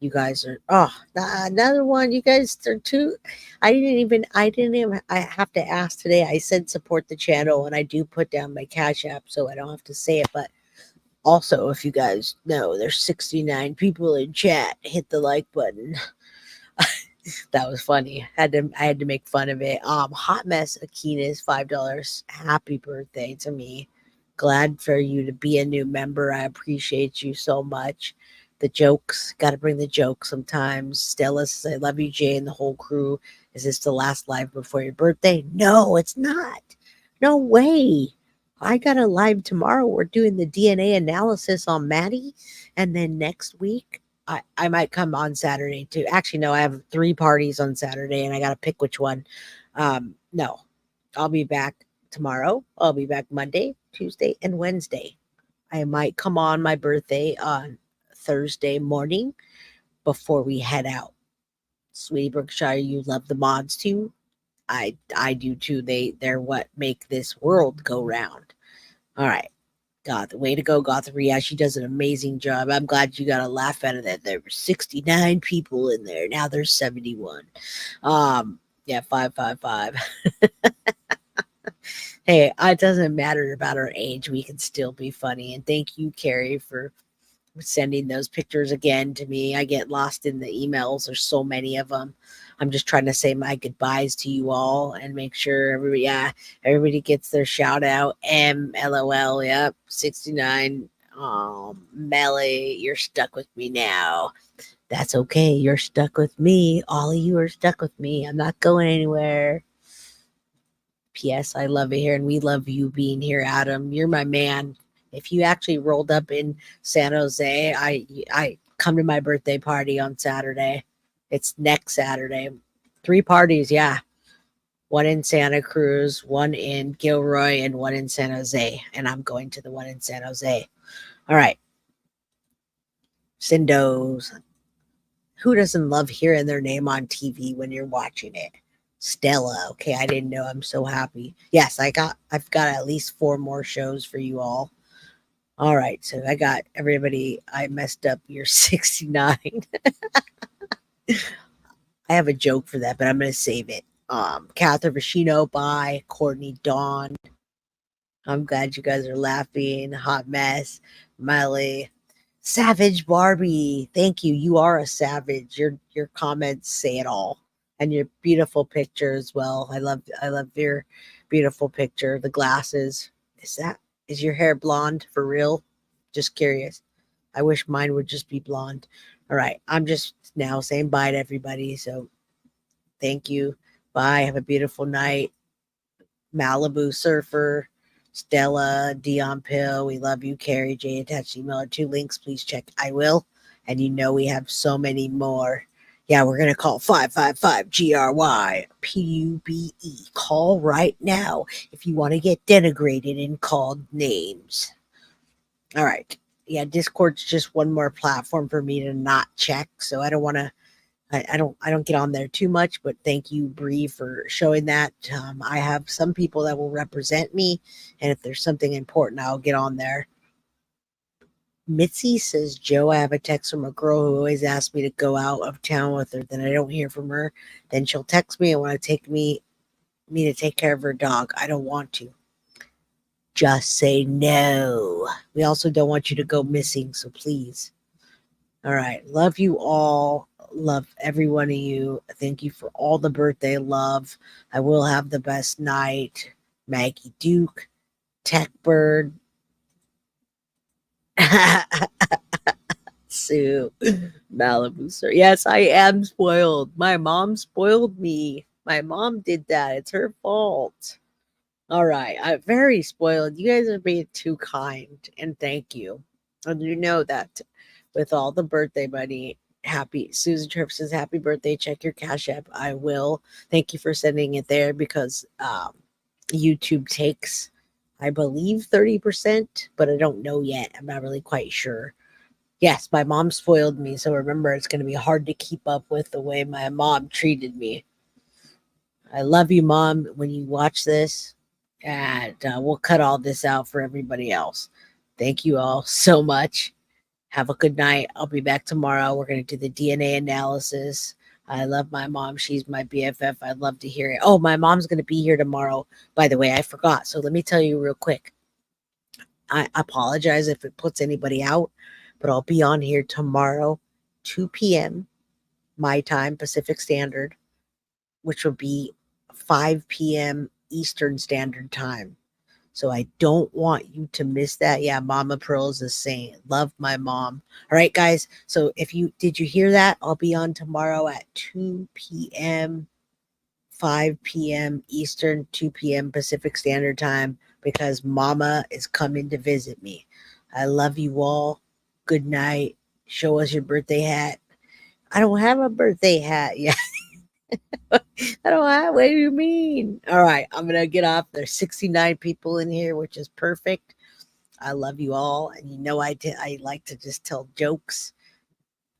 You guys are, another one. You guys are too, I have to ask today. I said support the channel, and I do put down my Cash App, so I don't have to say it. But also, if you guys know, there's 69 people in chat. Hit the like button. That was funny. I had to make fun of it. Hot Mess Akinas, $5. Happy birthday to me. Glad for you to be a new member. I appreciate you so much. The jokes, got to bring the jokes sometimes. Stella says, I love you, Jay, and the whole crew. Is this the last live before your birthday? No, it's not. No way. I got a live tomorrow. We're doing the DNA analysis on Maddie. And then next week, I might come on Saturday too. Actually, no, I have 3 parties on Saturday, and I got to pick which one. No, I'll be back tomorrow. I'll be back Monday, Tuesday, and Wednesday. I might come on my birthday on Thursday morning before we head out. Sweetie Brookshire, you love the mods too. I do too. They're what make this world go round. All right. God, the way to go, Gothria. She does an amazing job. I'm glad you got a laugh out of that. There were 69 people in there. Now there's 71. Yeah, 555. Hey, it doesn't matter about our age. We can still be funny. And thank you, Carrie, for sending those pictures again to me. I get lost in the emails. There's so many of them. I'm just trying to say my goodbyes to you all and make sure everybody gets their shout out. LOL. Yep. 69. Melly, you're stuck with me now. That's okay. You're stuck with me. All of you are stuck with me. I'm not going anywhere. P.S. I love it here, and we love you being here, Adam. You're my man. If you actually rolled up in San Jose, I come to my birthday party on Saturday. It's next Saturday. 3 parties, yeah. 1 in Santa Cruz, 1 in Gilroy, and 1 in San Jose. And I'm going to the 1 in San Jose. All right. Cindos. Who doesn't love hearing their name on TV when you're watching it? Stella. Okay, I didn't know. I'm so happy. Yes, I've got at least 4 more shows for you all. All right, so I got everybody. I messed up. You're 69. I have a joke for that, but I'm going to save it. Catherine Vashino, bye. Courtney Dawn. I'm glad you guys are laughing. Hot Mess. Miley. Savage Barbie. Thank you. You are a savage. Your comments say it all. And your beautiful picture as well. I love your beautiful picture. The glasses. Is your hair blonde for real? Just curious. I wish mine would just be blonde. All right. I'm just now saying bye to everybody. So thank you. Bye. Have a beautiful night. Malibu Surfer, Stella, Dion Pill. We love you. Carrie J. Attached email or 2 links. Please check. I will. And we have so many more. Yeah, we're going to call 555-GRY-PUBE. Call right now if you want to get denigrated and called names. All right. Yeah, Discord's just one more platform for me to not check, so I don't want to. I don't get on there too much, but thank you, Bree, for showing that. I have some people that will represent me, and if there's something important, I'll get on there. Mitzi says, Joe, I have a text from a girl who always asks me to go out of town with her. Then I don't hear from her. Then she'll text me and want to take me to take care of her dog. I don't want to. Just say no. We also don't want you to go missing, so please. All right. Love you all. Love every one of you. Thank you for all the birthday love. I will have the best night. Maggie Duke, Tech Bird, Sue, Malibu Sir. Yes, I am spoiled. My mom spoiled me. My mom did that. It's her fault. All right. I'm very spoiled. You guys are being too kind, and thank you. And you know that with all the birthday money, happy Susan Tripp says, happy birthday. Check your Cash App. I will. Thank you for sending it there because YouTube takes, I believe, 30%, but I don't know yet. I'm not really quite sure. Yes, my mom spoiled me. So remember, it's going to be hard to keep up with the way my mom treated me. I love you, Mom, when you watch this. And we'll cut all this out for everybody else. Thank you all so much. Have a good night. I'll be back tomorrow. We're going to do the DNA analysis. I love my mom. She's my BFF. I'd love to hear it. Oh, my mom's going to be here tomorrow. By the way, I forgot. So let me tell you real quick. I apologize if it puts anybody out, but I'll be on here tomorrow, 2 p.m. my time, Pacific Standard, which will be 5 p.m. Eastern Standard Time. So I don't want you to miss that. Yeah, Mama Pearls is saying, love my mom. All right, guys. So did you hear that? I'll be on tomorrow at 2 p.m., 5 p.m. Eastern, 2 p.m. Pacific Standard Time because Mama is coming to visit me. I love you all. Good night. Show us your birthday hat. I don't have a birthday hat yet. I don't have. What do you mean? All right, I'm gonna get off. There's 69 people in here, which is perfect. I love you all, and you know I like to just tell jokes.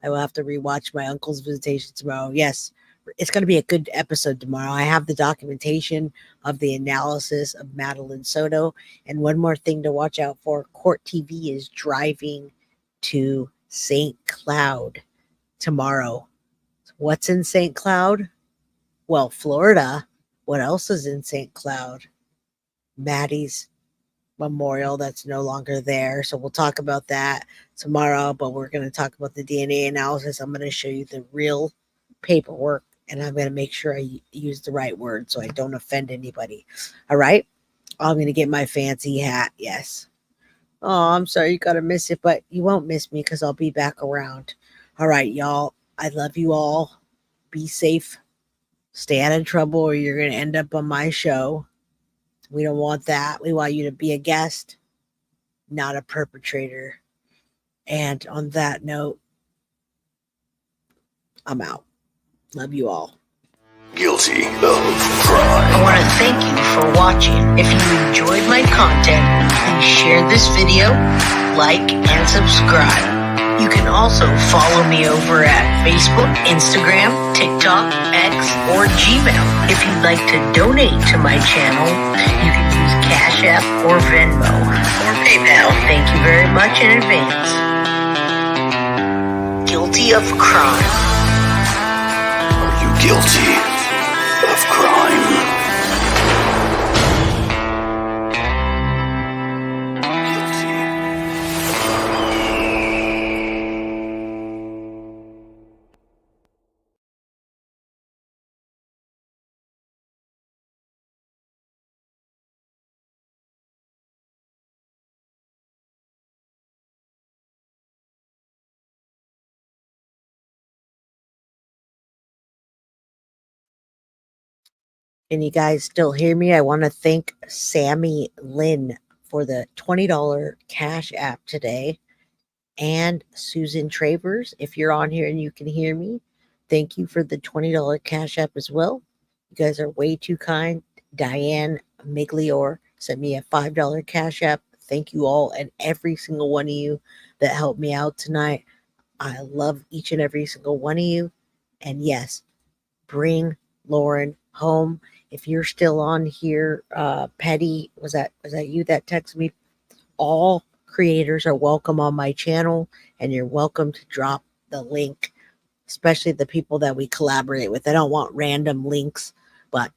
I will have to rewatch my uncle's visitation tomorrow. Yes, it's gonna be a good episode tomorrow. I have the documentation of the analysis of Madeline Soto, and one more thing to watch out for: Court TV is driving to St. Cloud tomorrow. What's in St. Cloud? Well, Florida. What else is in St. Cloud? Maddie's memorial that's no longer there. So we'll talk about that tomorrow, but we're going to talk about the DNA analysis. I'm going to show you the real paperwork, and I'm going to make sure I use the right word so I don't offend anybody. All right? I'm going to get my fancy hat. Yes. Oh, I'm sorry you got to miss it, but you won't miss me because I'll be back around. All right, y'all. I love you all. Be safe. Stay out of trouble or you're going to end up on my show. We don't want that. We want you to be a guest, not a perpetrator. And on that note, I'm out. Love you all. Guilty of crime. I want to thank you for watching. If you enjoyed my content, please share this video, like, and subscribe. You can also follow me over at Facebook, Instagram, TikTok, X, or Gmail. If you'd like to donate to my channel, you can use Cash App or Venmo or PayPal. Thank you very much in advance. Guilty of crime. Are you guilty of crime? Can you guys still hear me? I want to thank Sammy Lynn for the $20 Cash App today. And Susan Travers, if you're on here and you can hear me, Thank you for the $20 Cash App as well. You guys are way too kind. Diane Miglior sent me a $5 Cash App. Thank you all and every single one of you that helped me out tonight. I love each and every single one of you. And yes, bring Lauren home. If you're still on here, Petty, was that you that texted me? All creators are welcome on my channel, and you're welcome to drop the link, especially the people that we collaborate with. I don't want random links, but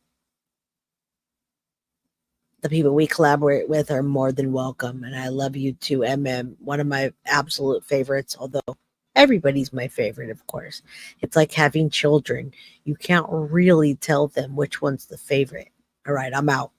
the people we collaborate with are more than welcome. And I love you too, MM, one of my absolute favorites, although everybody's my favorite, of course. It's like having children. You can't really tell them which one's the favorite. All right, I'm out.